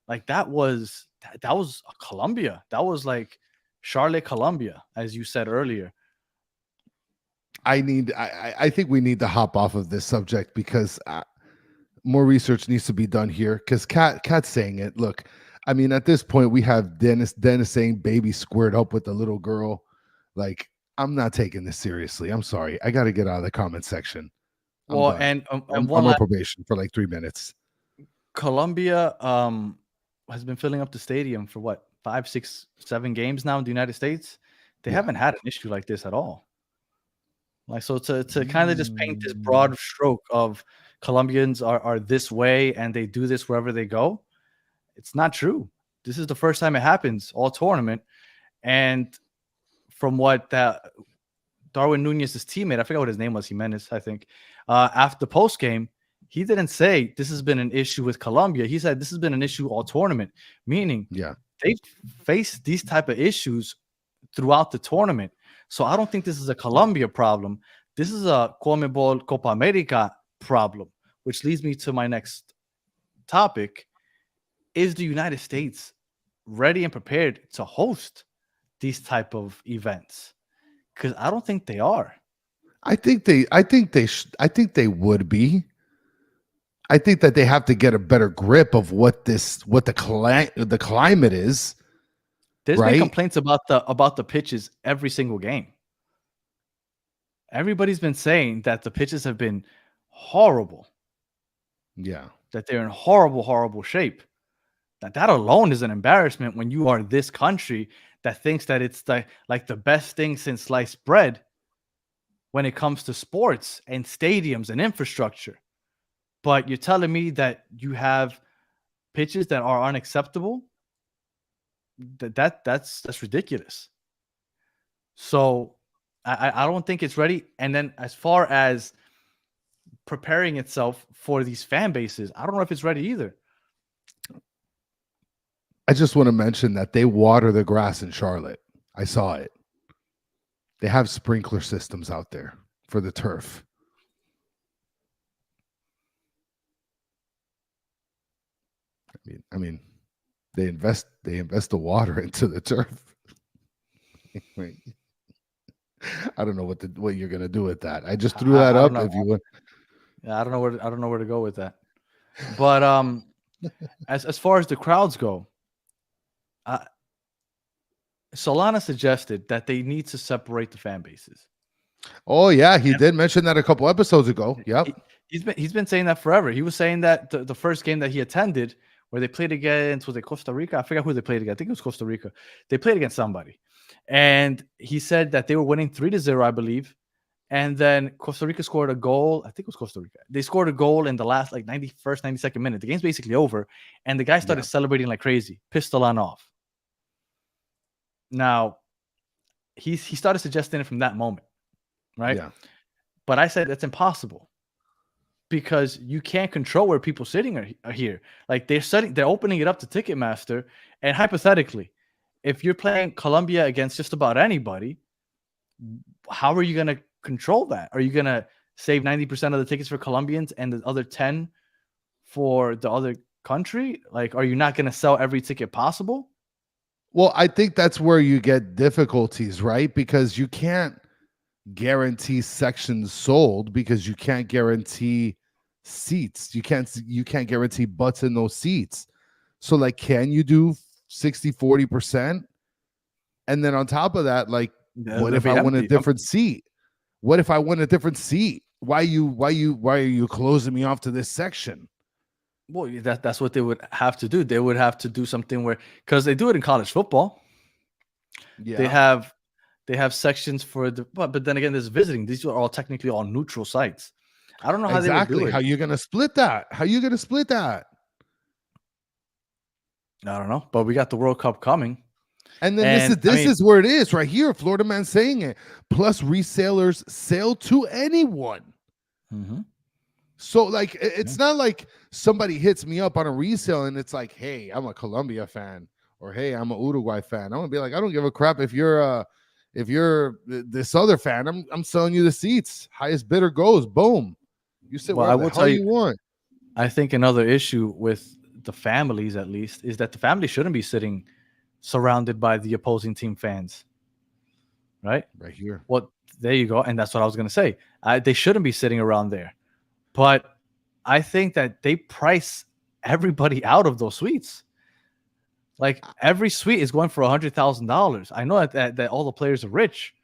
Like that was Colombia. That was like Charlotte, Colombia, as you said earlier. I think we need to hop off of this subject, because more research needs to be done here, because Kat's saying it. Look, I mean, at this point, we have Dennis saying baby squared up with the little girl. Like, I'm not taking this seriously. I'm sorry. I got to get out of the comment section. I'm on probation for like 3 minutes. Colombia has been filling up the stadium for what, 5, 6, 7 games now in the United States. They haven't had an issue like this at all. Like, so to kind of just paint this broad stroke of Colombians are this way and they do this wherever they go, it's not true. This is the first time it happens all tournament. And from what Darwin Nunez's teammate, I forgot what his name was, Jimenez, I think, after the post game, he didn't say this has been an issue with Colombia. He said this has been an issue all tournament, meaning they've faced these type of issues throughout the tournament. So I don't think this is a Colombia problem. This is a CONMEBOL Copa America problem, which leads me to my next topic. Is the United States ready and prepared to host these type of events? Because I don't think they are. I think they would be. I think that they have to get a better grip of what the climate is. There's been complaints about the pitches every single game. Everybody's been saying that the pitches have been horrible. Yeah. That they're in horrible, horrible shape. That alone is an embarrassment when you are this country that thinks that it's the best thing since sliced bread when it comes to sports and stadiums and infrastructure. But you're telling me that you have pitches that are unacceptable? that's ridiculous. So I don't think it's ready. And then as far as preparing itself for these fan bases, I don't know if it's ready either. I just want to mention that they water the grass in Charlotte. I saw it. They have sprinkler systems out there for the turf. I mean, they invest the water into the turf. I don't know what you're gonna do with that. I just threw that up. If you want, yeah, I don't know where to go with that. But as far as the crowds go, Solana suggested that they need to separate the fan bases. Oh yeah, he did mention that a couple episodes ago. Yep, he's been saying that forever. He was saying that the first game that he attended, where they played against, was it Costa Rica? I forgot who they played against. I think it was Costa Rica. They played against somebody, and he said that they were winning 3-0, I believe. And then Costa Rica scored a goal. I think it was Costa Rica. They scored a goal in the last 91st, 92nd minute. The game's basically over, and the guy started celebrating like crazy, pistol on off. Now, he started suggesting it from that moment, right? Yeah. But I said that's impossible because you can't control where people sitting are here. Like they're opening it up to Ticketmaster, and hypothetically, if you're playing Colombia against just about anybody, how are you going to control that? Are you going to save 90% of the tickets for Colombians and the other 10 for the other country? Like, are you not going to sell every ticket possible? Well, I think that's where you get difficulties, right? Because you can't guarantee sections sold because you can't guarantee seats. You can't guarantee butts in those seats. So like, can you do 60-40%? And then on top of that, like, what if I want a different seat? What if I want a different seat? Why are you closing me off to this section? Well, that's what they would have to do. They would have to do something where, because they do it in college football. Yeah, they have sections for but then again, there's visiting. These are all technically all neutral sites. I don't know how they would do it. How you gonna split that? I don't know, but we got the World Cup coming. And then this is where it is right here. Florida man saying it. Plus resellers sell to anyone. Mm-hmm. So like, it's not like somebody hits me up on a resale and it's like, hey, I'm a Colombia fan, or hey, I'm a Uruguay fan. I'm gonna be like, I don't give a crap if you're this other fan. I'm selling you the seats. Highest bidder goes. Boom. You sit wherever the hell you want. I think another issue with the families, at least, is that the family shouldn't be sitting surrounded by the opposing team fans. Right here. Well, there you go. And that's what I was gonna say. They shouldn't be sitting around there. But I think that they price everybody out of those suites. Like every suite is going for $100,000. I know that all the players are rich,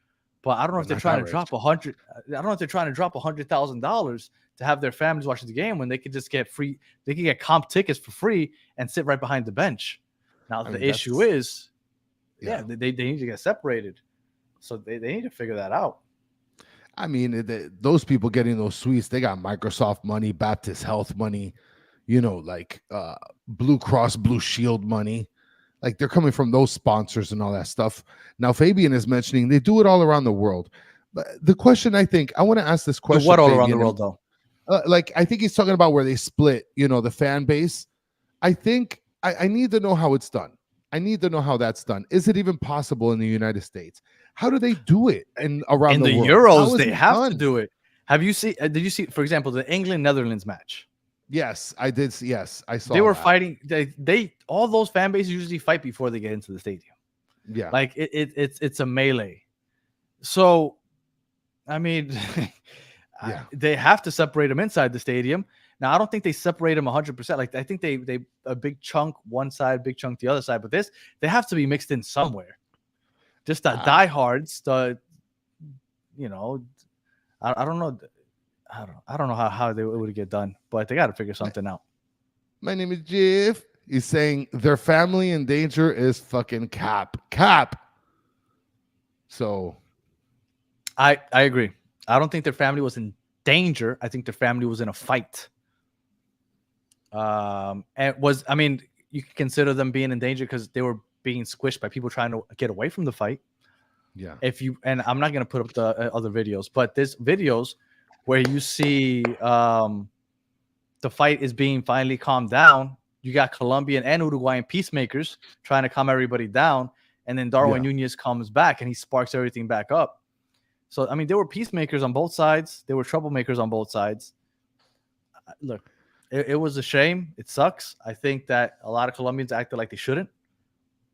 but I don't know if they're trying to drop $100,000. I don't know if they're trying to drop $100,000 to have their families watching the game when they could just get free. They can get comp tickets for free and sit right behind the bench. Now the issue is, they need to get separated, so they need to figure that out. I mean, those people getting those suites, they got Microsoft money, Baptist Health money, like Blue Cross Blue Shield money. Like they're coming from those sponsors and all that stuff. Now, Fabian is mentioning they do it all around the world. But the question I want to ask this question. What all around the world, though? Like, I think he's talking about where they split, the fan base. I think I need to know how it's done. I need to know how that's done. Is it even possible in the United States? How do they do it around the world? Euros, they have to do it. Have you seen? Did you see, for example, the England-Netherlands match? Yes, I did. Yes, I saw. They were fighting. They all those fan bases usually fight before they get into the stadium. Yeah, like it's a melee. So, I mean, they have to separate them inside the stadium. Now, I don't think they separate them 100%. Like I think they a big chunk one side, big chunk the other side. But they have to be mixed in somewhere. Just the diehards, I don't know. I don't know how they would get done, but they got to figure something out. My name is Jeff. He's saying their family in danger is fucking cap. So, I agree. I don't think their family was in danger. I think their family was in a fight. And you could consider them being in danger because they were being squished by people trying to get away from the fight. Yeah. And I'm not gonna put up the other videos, but there's videos where you see the fight is being finally calmed down. You got Colombian and Uruguayan peacemakers trying to calm everybody down, and then Darwin Nunez comes back and he sparks everything back up. So I mean, there were peacemakers on both sides. There were troublemakers on both sides. Look, it was a shame. It sucks. I think that a lot of Colombians acted like they shouldn't.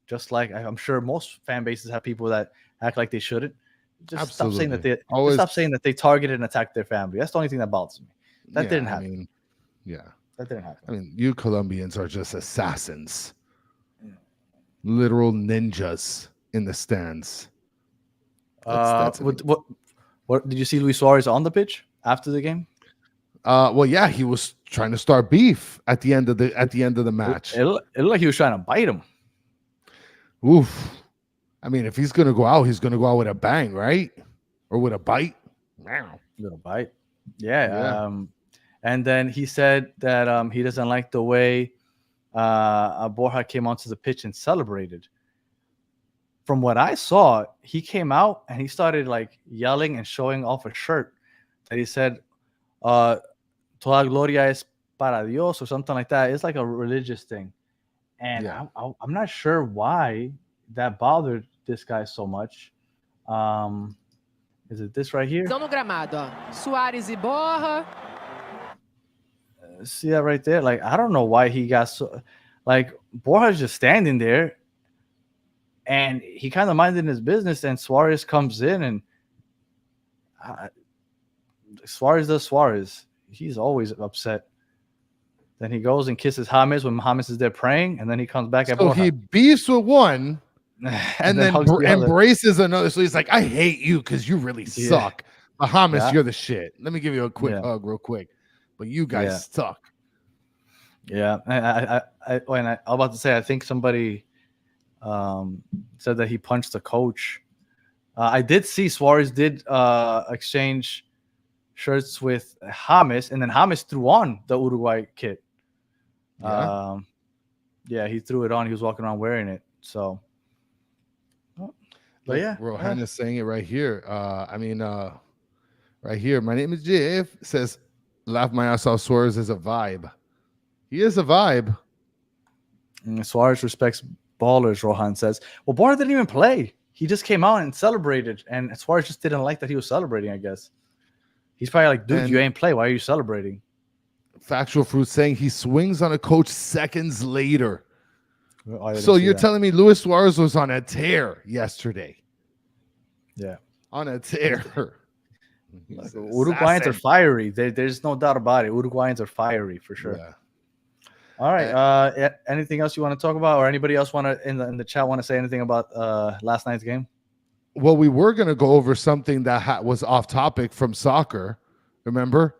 Just like I'm sure most fan bases have people that act like they shouldn't. Just stop saying that they targeted and attacked their family. That's the only thing that bothers me. That didn't happen. That didn't happen. I mean, you Colombians are just assassins, literal ninjas in the stands. What did you see Luis Suarez on the pitch after the game? Well, yeah, he was trying to start beef at the end of the match. It looked like he was trying to bite him. Oof. I mean, if he's gonna go out, he's gonna go out with a bang, right? Or with a bite. Wow. Little bite. Yeah. And then he said that he doesn't like the way Borja came onto the pitch and celebrated. From what I saw, he came out and he started like yelling and showing off a shirt that he said, Toda gloria es para Dios, or something like that. It's like a religious thing. And I'm not sure why that bothered this guy so much. Is it this right here? No gramado, ó. Suarez e Borja. See that right there? Like, I don't know why he got so... Like, Borja's just standing there, and he kind of minded his business, and Suarez comes in, and Suarez does Suarez. He's always upset. Then he goes and kisses James when James is there praying, and then he comes back at Borja. So he beefs with one, and then embraces another. So he's like, I hate you because you really suck. But James, you're the shit. Let me give you a quick hug real quick. But you guys suck. Yeah. I was about to say, I think somebody said that he punched the coach. I did see Suarez did exchange shirts with James, and then James threw on the Uruguay kit. He threw it on. He was walking around wearing it. So, but yeah, Rohan is saying it right here. Right here. My name is Jeff. Says, laugh my ass off. Suarez is a vibe. He is a vibe. And Suarez respects ballers, Rohan says. Well, Borja didn't even play. He just came out and celebrated, and Suarez just didn't like that he was celebrating, I guess. He's probably like, dude, you ain't play. Why are you celebrating? Factual Fruit saying he swings on a coach seconds later. So you're telling me Luis Suarez was on a tear yesterday? Yeah. On a tear. Like, Uruguayans are fiery. There's no doubt about it. Uruguayans are fiery for sure. Yeah. All right. Anything else you want to talk about, or anybody else want to in the chat want to say anything about last night's game? Well, we were going to go over something that was off topic from soccer. Remember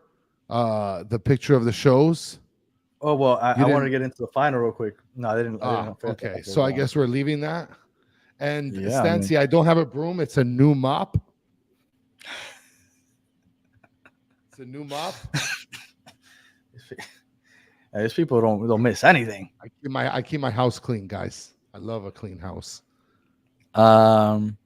the picture of the shows? Oh, well, I wanted to get into the final real quick. No, I didn't. Okay. So I guess we're leaving that. And Stancy, I don't have a broom. It's a new mop. It's a new mop. These people don't miss anything. I keep my house clean, guys. I love a clean house. And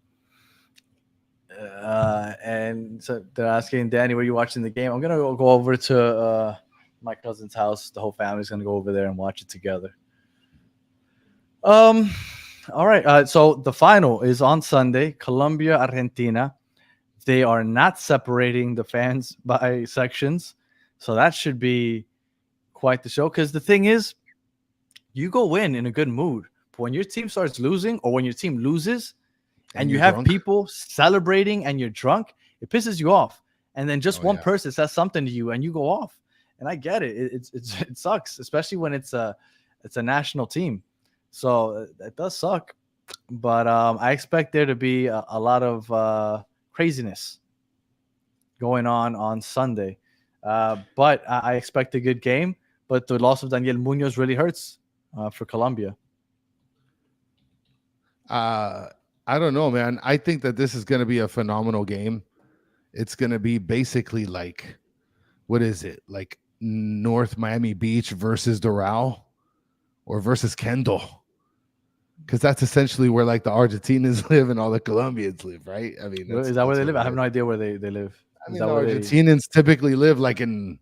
so they're asking Danny, were you watching the game? I'm gonna go over to my cousin's house. The whole family's gonna go over there and watch it together. All right. So the final is on Sunday. Colombia, Argentina. They are not separating the fans by sections, so that should be quite the show. Because the thing is, you go in a good mood, but when your team starts losing, or when your team loses, and you have people celebrating and you're drunk, it pisses you off. And then just one person says something to you and you go off. And I get it. It sucks, especially when it's a national team. So it does suck. But I expect there to be a lot of craziness going on Sunday. But I expect a good game. But the loss of Daniel Munoz really hurts for Colombia. I don't know, man. I think that this is going to be a phenomenal game. It's going to be basically like, what is it? Like North Miami Beach versus Doral or versus Kendall. because that's essentially where like the Argentinians live and all the Colombians live, right? I mean, Is that where that's they what live? it I have is. no idea where they live. I Is mean, that the where they Argentinians typically live like in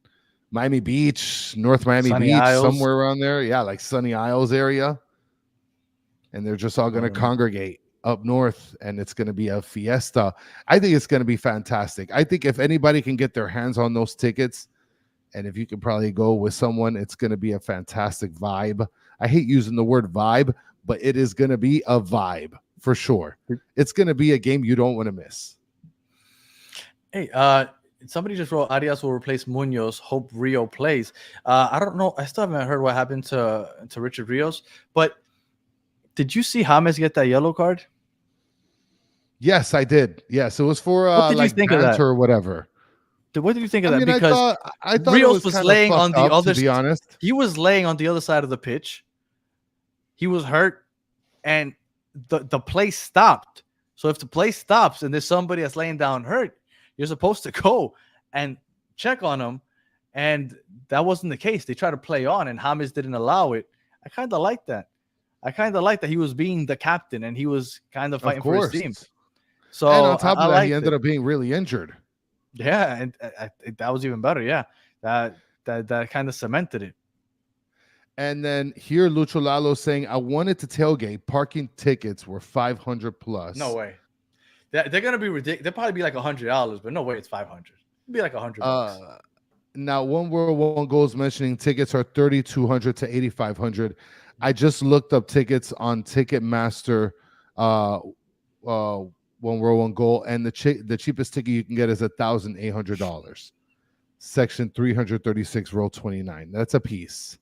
Miami Beach, North Miami Sunny Beach, Isles? somewhere around there. Yeah, like Sunny Isles area. And they're just all going to congregate up north, and it's going to be a fiesta. I think it's going to be fantastic. I think if anybody can get their hands on those tickets, and if you can probably go with someone, it's going to be a fantastic vibe. I hate using the word vibe, but it is going to be a vibe for sure. It's going to be a game you don't want to miss. Hey, somebody just wrote Arias will replace Munoz. Hope Rio plays. I don't know. I still haven't heard what happened to Richard Rios, but did you see James get that yellow card? Yes, I did. Yes, it was for What did you like think of that? banter or whatever. What did you think of I that? mean, Because I thought Rios it was was kind laying of on fucked the up, other. to be honest. He was laying on the other side of the pitch. He was hurt, and the play stopped. So if the play stops and there's somebody that's laying down hurt, you're supposed to go and check on him. And that wasn't the case. They tried to play on, and James didn't allow it. I kind of like that. I kind of like that he was being the captain and he was kind of fighting for his team. So and on top of that, he ended it. up being really injured. Yeah, and that was even better. Yeah, that kind of cemented it. And then here, Lucho Lalo saying, "I wanted to tailgate. Parking tickets were $500 plus." No way. They're gonna be ridiculous. They'll probably be like $100, but no way it's 500. It'll be like $100. Now, One World One Goals mentioning tickets are 3,200 to 8,500. I just looked up tickets on Ticketmaster. One World One Goal, and the cheapest ticket you can get is $1,800. Section 336, row 29. That's a piece.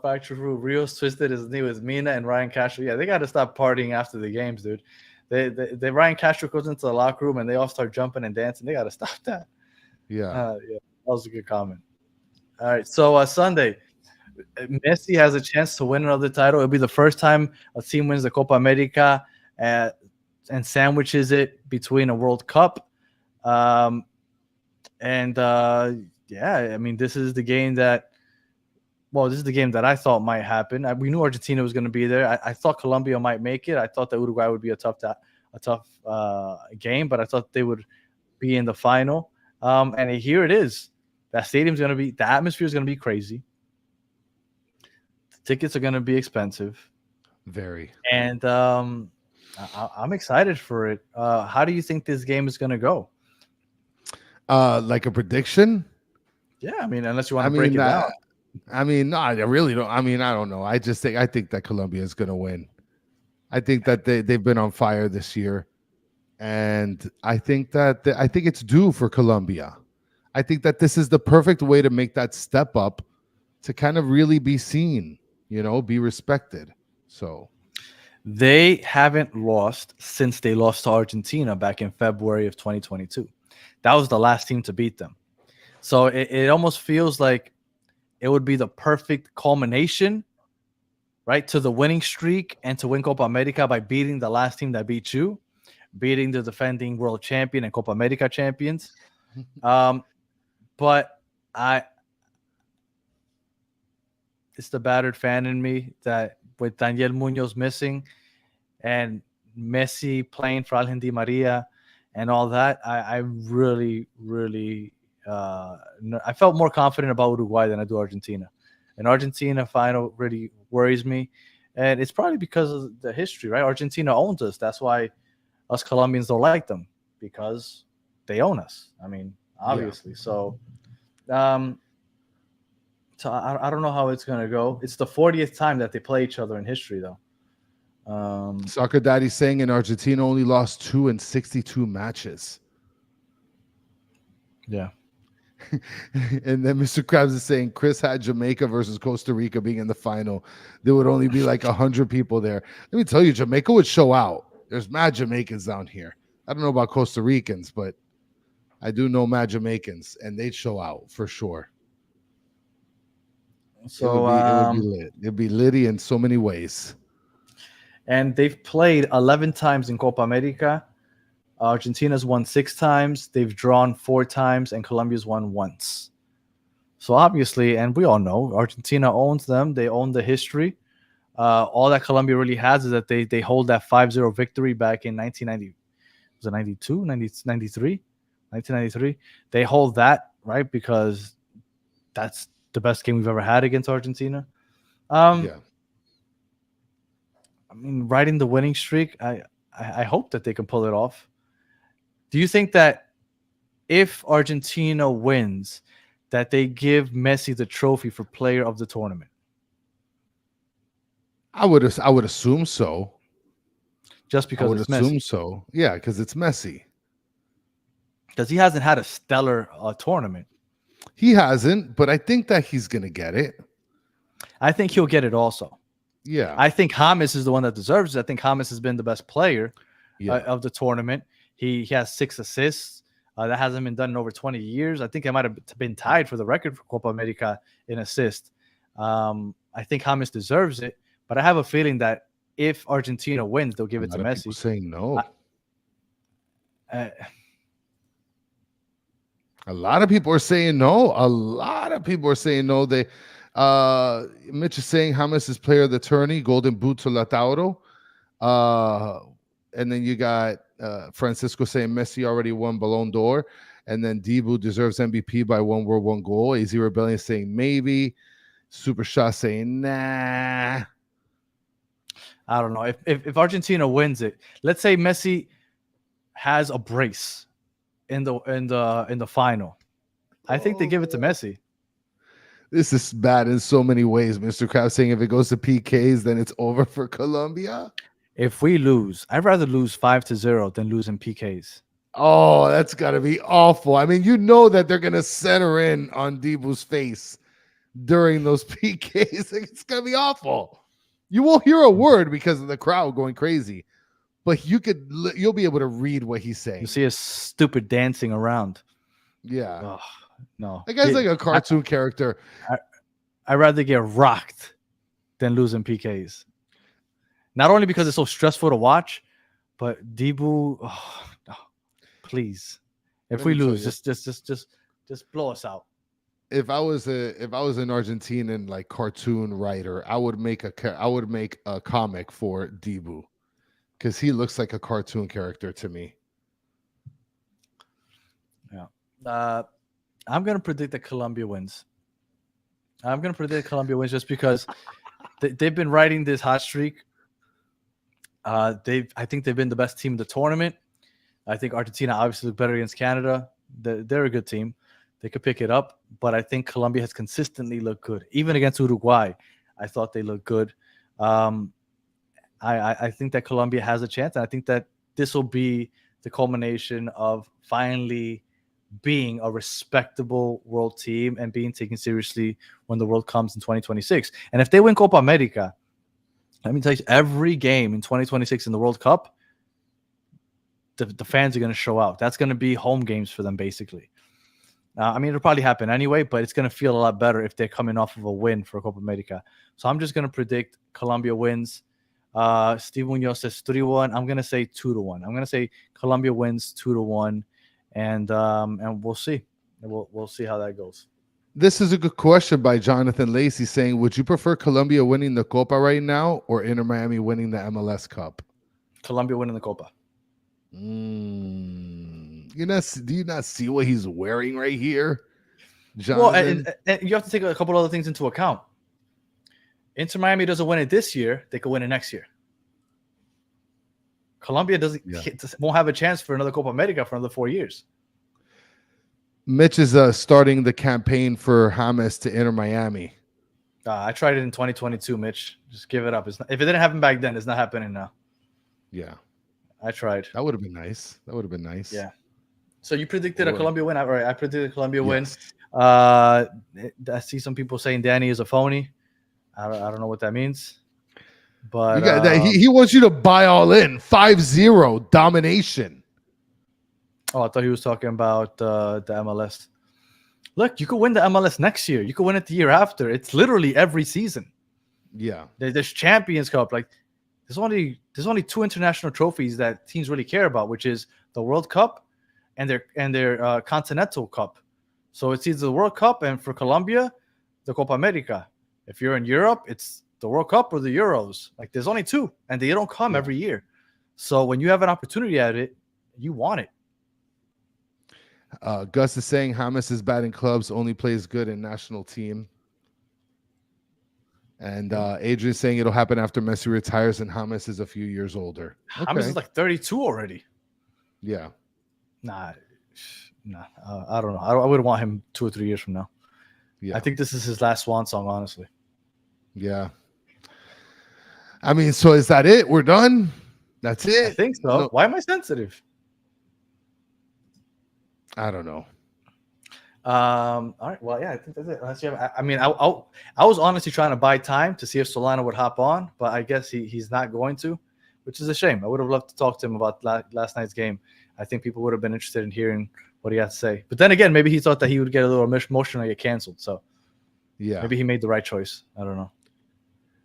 Factor Rule. Rios twisted his knee with Mina and Ryan Castro. Yeah, they got to stop partying after the games, dude. They Ryan Castro goes into the locker room and they all start jumping and dancing. They got to stop that. Yeah. Yeah, that was a good comment. All right, so Sunday, Messi has a chance to win another title. It'll be the first time a team wins the Copa America and sandwiches it between a World Cup. Yeah, I mean, this is the game that I thought might happen. We knew Argentina was going to be there. I thought Colombia might make it. I thought that Uruguay would be a tough game, but I thought they would be in the final. And here it is. That stadium's going to be, the atmosphere is going to be crazy. The tickets are going to be expensive. Very. And I'm excited for it. How do you think this game is going to go? Like a prediction? Yeah, I mean, unless you want to break it down. I mean, no, I really don't. I mean, I don't know. I think that Colombia is going to win. I think that they've been on fire this year, and I think it's due for Colombia. I think that this is the perfect way to make that step up, to kind of really be seen, be respected. So they haven't lost since they lost to Argentina back in February of 2022. That was the last team to beat them. So it almost feels like it would be the perfect culmination, right, to the winning streak and to win Copa America by beating the last team that beat you, beating the defending world champion and Copa America champions. But it's the battered fan in me that with Daniel Munoz missing and Messi playing for Angel Di Maria and all that, I really, really I felt more confident about Uruguay than I do Argentina. An Argentina final really worries me. And it's probably because of the history, right? Argentina owns us. That's why us Colombians don't like them, because they own us. I mean, obviously. Yeah. So I don't know how it's going to go. It's the 40th time that they play each other in history, though. Soccer Daddy saying in Argentina only lost 2 in 62 matches. Yeah. And then Mr. Krabs is saying Chris had Jamaica versus Costa Rica being in the final. There would only be like 100 people there. Let me tell you, Jamaica would show out. There's mad Jamaicans down here. I don't know about Costa Ricans, but I do know mad Jamaicans, and they'd show out for sure. So it would be lit. It'd be litty in so many ways. And they've played 11 times in Copa America. Argentina's won 6 times. They've drawn 4 times, and Colombia's won once. So obviously, and we all know, Argentina owns them. They own the history. All that Colombia really has is that they hold that 5-0 victory back in 1990. Was it 92, 93? 1993. They hold that, right? Because that's the best game we've ever had against Argentina. Yeah. I mean, riding the winning streak, I hope that they can pull it off. Do you think that if Argentina wins, that they give Messi the trophy for player of the tournament? I would assume so. Just I because would it's assume Messi. so. Yeah, because it's Messi. Because he hasn't had a stellar tournament. He hasn't, but I think that he's gonna get it. I think he'll get it also. Yeah. I think James is the one that deserves it. I think James has been the best player Yeah. of the tournament. He has 6 assists. That hasn't been done in over 20 years. I think it might have been tied for the record for Copa America in assist. I think James deserves it, but I have a feeling that if Argentina wins, they'll give it to Messi. People saying no. A lot of people are saying no. A lot of people are saying no. They Mitch is saying James is player of the tourney, golden boot to Lautaro. And then you got Francisco saying Messi already won Ballon d'Or. And then Dibu deserves MVP by 1 word, 1 goal. AZ Rebellion saying maybe. Super Shot saying nah. I don't know. If Argentina wins it, let's say Messi has a brace in the final. I think they give it to Messi. This is bad in so many ways. Mr. Krabs saying if it goes to PKs, then it's over for Colombia. If we lose, I'd rather lose 5-0 than lose in PKs. Oh, that's got to be awful. I mean, you know that they're going to center in on Dibu's face during those PKs. It's going to be awful. You won't hear a word because of the crowd going crazy, but you'll be able to read what he's saying. You see his stupid dancing around. Yeah. Oh, no. That guy's like a cartoon character. I'd rather get rocked than lose in PKs. Not only because it's so stressful to watch, but Dibu, oh, no, please. If we lose, just blow us out. If I was an Argentinian like cartoon writer, I would make a comic for Dibu because he looks like a cartoon character to me. Yeah. I'm gonna predict that Colombia wins. Just because they've been riding this hot streak. I think they've been the best team in the tournament. I think Argentina obviously look better against Canada. They're a good team. They could pick it up, but I think Colombia has consistently looked good. Even against Uruguay, I thought they looked good. I think that Colombia has a chance, and I think that this will be the culmination of finally being a respectable world team and being taken seriously when the world comes in 2026. And if they win Copa America, let me tell you, every game in 2026 in the World Cup, the fans are going to show out. That's going to be home games for them, basically. I mean, it'll probably happen anyway, but it's going to feel a lot better if they're coming off of a win for Copa America. So I'm just going to predict Colombia wins. Steve Munoz says 3-1. I'm going to say 2-1. I'm going to say Colombia wins 2-1, and we'll see. We'll see how that goes. This is a good question by Jonathan Lacey saying, would you prefer Colombia winning the Copa right now or Inter Miami winning the MLS Cup? Colombia winning the Copa. Do you not see what he's wearing right here, Jonathan? Well, and you have to take a couple other things into account. Inter Miami doesn't win it this year; they could win it next year. Colombia won't have a chance for another Copa America for another 4 years. Mitch is starting the campaign for James to Inter Miami. I tried it in 2022, Mitch. Just give it up. If it didn't happen back then, it's not happening now. Yeah. I tried. That would have been nice. Yeah. So you predicted a Colombia win. All right. I predicted a Colombia win. I see some people saying Danny is a phony. I don't know what that means. But he wants you to buy all in. 5-0 domination. Oh, I thought he was talking about the MLS. Look, you could win the MLS next year. You could win it the year after. It's literally every season. Yeah. There's Champions Cup. Like there's only 2 international trophies that teams really care about, which is the World Cup and their Continental Cup. So it's either the World Cup and for Colombia, the Copa America. If you're in Europe, it's the World Cup or the Euros. Like there's only two, and they don't come every year. So when you have an opportunity at it, you want it. Gus is saying James is bad in clubs, only plays good in national team. And Adrian's saying it'll happen after Messi retires and James is a few years older. James is like 32 already. Yeah. Nah. I don't know. I would want him 2 or 3 years from now. Yeah. I think this is his last swan song, honestly. Yeah. I mean, so is that it? We're done? That's it? I think so. No. Why am I sensitive? I don't know. All right. Well, yeah, I think that's it. Unless you have, I mean, I was honestly trying to buy time to see if Solana would hop on, but I guess he's not going to, which is a shame. I would have loved to talk to him about last night's game. I think people would have been interested in hearing what he had to say. But then again, maybe he thought that he would get a little emotional and get canceled. So yeah, maybe he made the right choice. I don't know.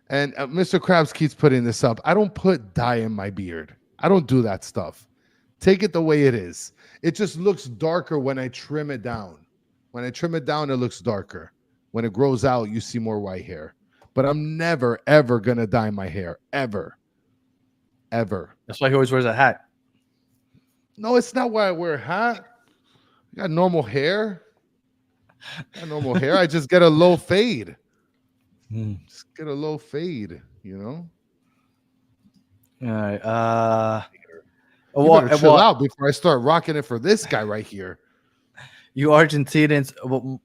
And Mr. Krabs keeps putting this up. I don't put dye in my beard. I don't do that stuff. Take it the way it is. It just looks darker when I trim it down. When I trim it down, it looks darker. When it grows out, you see more white hair. But I'm never, ever going to dye my hair. Ever. Ever. That's why he always wears a hat. No, it's not why I wear a hat. I got normal hair. I just get a low fade. Just get a low fade, you know? All right. Chill out before I start rocking it for this guy right here. You Argentinians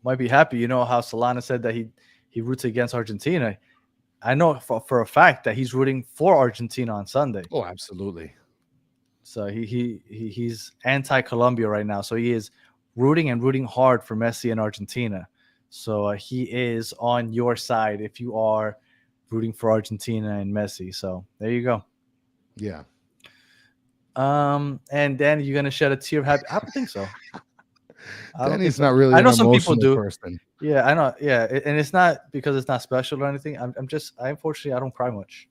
might be happy. You know how Solana said that he roots against Argentina. I know for a fact that he's rooting for Argentina on Sunday. Oh, absolutely. So he's anti-Colombia right now. So he is rooting hard for Messi and Argentina. So he is on your side if you are rooting for Argentina and Messi. So there you go. Yeah. And then you're gonna shed a tear of happy. I don't think so. Danny's not really. I know some people do. Person. Yeah, I know. Yeah, and it's not because it's not special or anything. I unfortunately I don't cry much,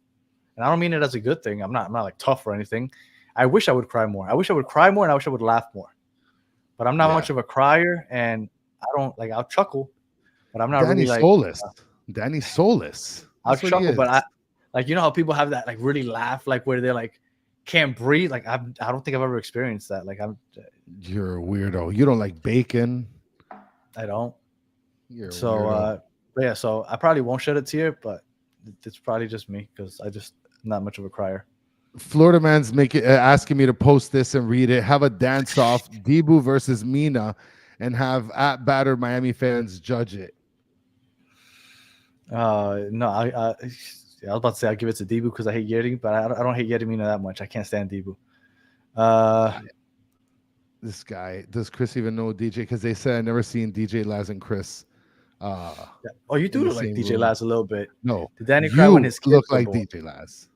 and I don't mean it as a good thing. I'm not like tough or anything. I wish I would cry more. I wish I would cry more, and I wish I would laugh more. But I'm not much of a crier, and I don't like. I'll chuckle, but I'm not Danny really soulless. Danny soulless. I'll chuckle, but I like you know how people have that like really laugh like where they're like can't breathe. Like I don't think I've ever experienced that. Like you're a weirdo. You don't like bacon. I don't. You're a so weirdo. Yeah. So I probably won't shed a tear, but it's probably just me because I just not much of a crier. Florida man's asking me to post this and read it. Have a dance off, Debu versus Mina, and have at battered Miami fans judge it. No, I was about to say I'll give it to Debu because I hate Yeri, but I don't hate Yeri Mina that much. I can't stand Debu. This guy, does Chris even know DJ? Because they said I never seen DJ Laz and Chris. Oh, you do look like DJ Laz a little bit. No, did Danny cry when his kids look were like born? DJ Laz?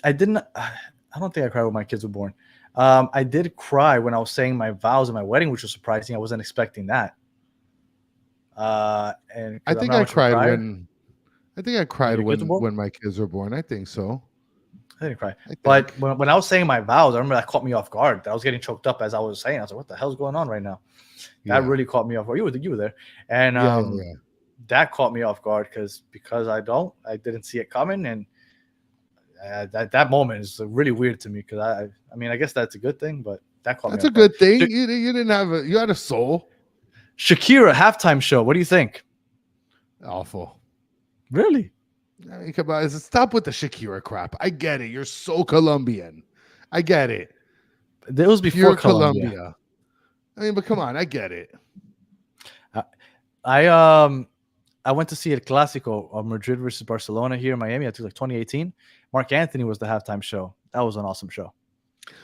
I didn't. I don't think I cried when my kids were born. I did cry when I was saying my vows at my wedding, which was surprising. I wasn't expecting that. And I think I cried when. I think I cried when my kids were born. I think so. I didn't cry, but when I was saying my vows, I remember that caught me off guard. I was getting choked up as I was saying. I was like, "What the hell's going on right now?" That really caught me off guard. You were there, and that caught me off guard because I didn't see it coming, and that moment is really weird to me because I mean I guess that's a good thing, but that caught me. That's a good thing. You didn't have you had a soul. Shakira halftime show. What do you think? Awful. Really? I mean, come on, stop with the Shakira crap. I get it. You're so Colombian. I get it. It was before Colombia. I mean, but come on, I get it. I went to see El Clásico of Madrid versus Barcelona here in Miami. I think like 2018. Mark Anthony was the halftime show. That was an awesome show.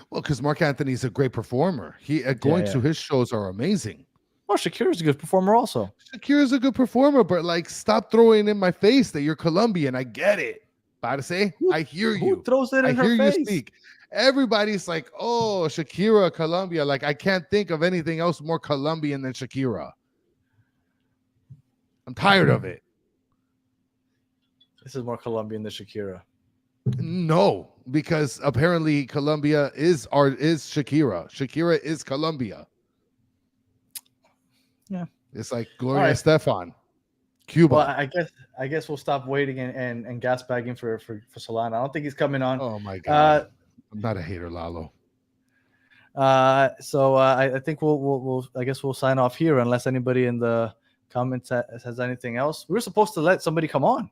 Well, because Mark Anthony's a great performer. Going to his shows are amazing. Well, Shakira's a good performer also. Shakira's a good performer, but like, stop throwing in my face that you're Colombian. I get it. Say, I hear you. Who throws it in her face? I hear you speak. Everybody's like, oh, Shakira, Colombia. Like, I can't think of anything else more Colombian than Shakira. I'm tired of it. This is more Colombian than Shakira. No, because apparently Colombia is Shakira. Shakira is Colombia. Yeah. It's like Gloria Estefan. Cuba. Well, I guess we'll stop waiting and gas bagging for Solana. I don't think he's coming on. Oh my God. I'm not a hater, Lalo. So I think we'll I guess we'll sign off here unless anybody in the comments has anything else. We were supposed to let somebody come on.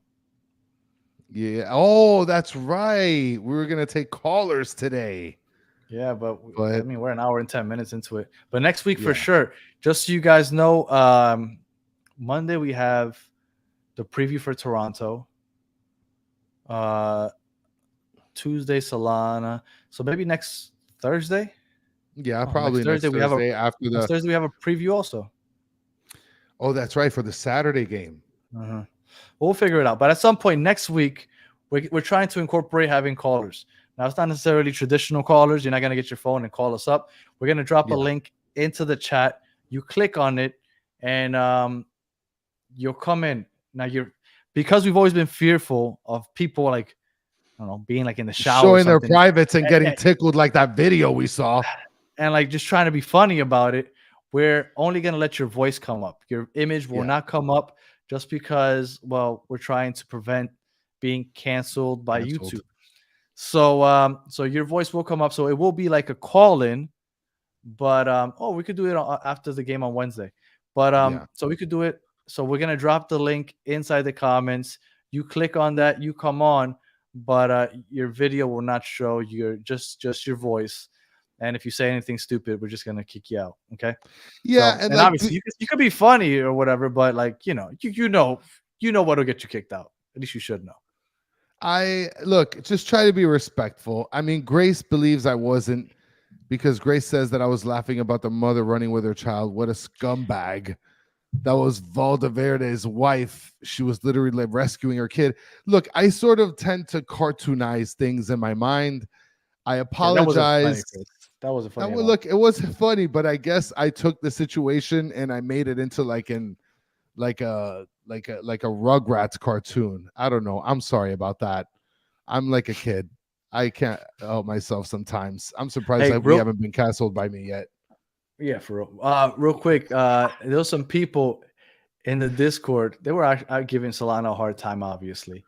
Yeah. Oh, that's right. We were gonna take callers today. Yeah, but I But mean we're an hour and 10 minutes into it. But next week for Yeah. sure. Just so you guys know, Monday we have the preview for Toronto. Tuesday Solana. So maybe next Thursday. yeah, probably next Thursday Thursday after Next the. Thursday we have a preview also. Oh, that's right, for the Saturday game. Uh-huh. We'll figure it out. But at some point next week, we're trying to incorporate having callers. Now, it's not necessarily traditional callers. You're not going to get your phone and call us up. We're going to drop a link into the chat. You click on it, and you'll come in. Now, because we've always been fearful of people like, I don't know, being like in the shower, Showing their privates and getting tickled like that video we saw. And like just trying to be funny about it. We're only going to let your voice come up. Your image will not come up just because, well, we're trying to prevent being canceled by YouTube. So so your voice will come up. So it will be like a call-in, but we could do it after the game on Wednesday. But so we could do it. So we're going to drop the link inside the comments. You click on that, you come on, but your video will not show just your voice. And if you say anything stupid, we're just gonna kick you out. Okay? Yeah, so, and like, obviously you could be funny or whatever, but like you know what'll get you kicked out. At least you should know. I look, just try to be respectful. I mean, Grace believes I wasn't, because Grace says that I was laughing about the mother running with her child. What a scumbag. That was Valdeverde's wife. She was literally like rescuing her kid. Look, I sort of tend to cartoonize things in my mind. I apologize. That wasn't funny. Look, it was funny, but I guess I took the situation and I made it into like a Rugrats cartoon. I don't know. I'm sorry about that. I'm like a kid. I can't help myself sometimes. I'm surprised that we haven't been canceled by me yet. Yeah, for real. Real quick, there was some people in the Discord. They were giving Solana a hard time, obviously.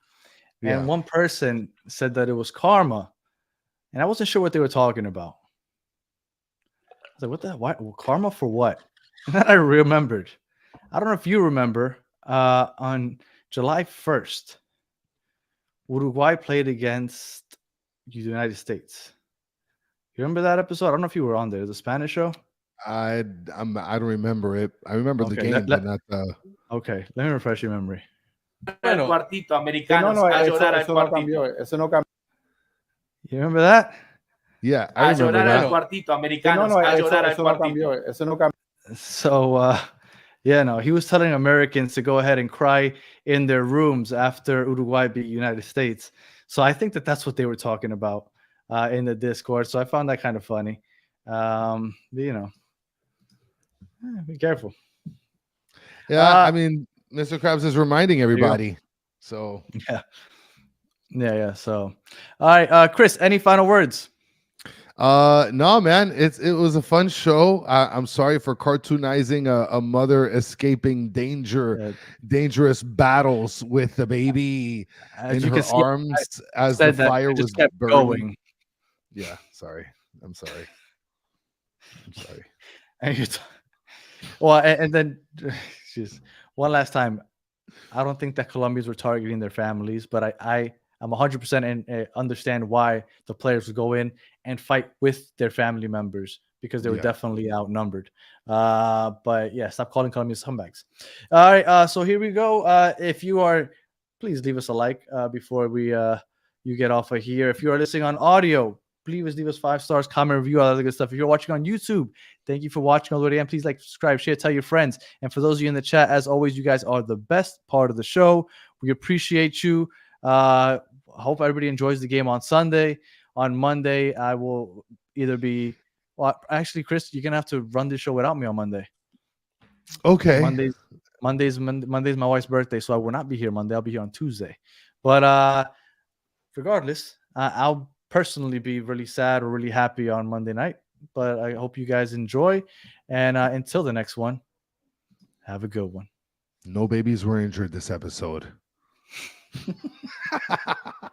And one person said that it was karma. And I wasn't sure what they were talking about. I was like, what karma for what? And then I remembered. I don't know if you remember, on July 1st, Uruguay played against the United States. You remember that episode? I don't know if you were on there. The Spanish show? I don't remember it. I remember the game, but not the... Okay, let me refresh your memory. Bueno, cuartito, americanos, eso no cambió. Eso no cambió. You remember that? Yeah, I remember that. Cuartito, americanos, eso no cambió. Eso no cambió. So, he was telling Americans to go ahead and cry in their rooms after Uruguay beat United States. So I think that's what they were talking about in the Discord. So I found that kind of funny. Be careful. Yeah, I mean, Mr. Krabs is reminding everybody. So yeah. So, all right, Chris, any final words? No, man, it was a fun show. I'm sorry for cartoonizing a mother escaping dangerous battles with the baby in her arms as the fire was burning. Going. Yeah, sorry. I'm sorry. And then just one last time. I don't think that Colombians were targeting their families, but I'm 100% and understand why the players would go in and fight with their family members, because they were definitely outnumbered. But yeah, stop calling Colombians scumbags. All right, so here we go. If you are, please leave us a like before you get off of here. If you are listening on audio, please leave us 5 stars, comment, review, all that other good stuff. If you're watching on YouTube, thank you for watching all the way to end. Please like, subscribe, share, tell your friends. And for those of you in the chat, as always, you guys are the best part of the show. We appreciate you. I hope everybody enjoys the game on Sunday. On Monday, I will either be... Well, actually, Chris, you're going to have to run this show without me on Monday. Okay. Monday's my wife's birthday, so I will not be here Monday. I'll be here on Tuesday. But regardless, I'll personally be really sad or really happy on Monday night. But I hope you guys enjoy. And until the next one, have a good one. No babies were injured this episode.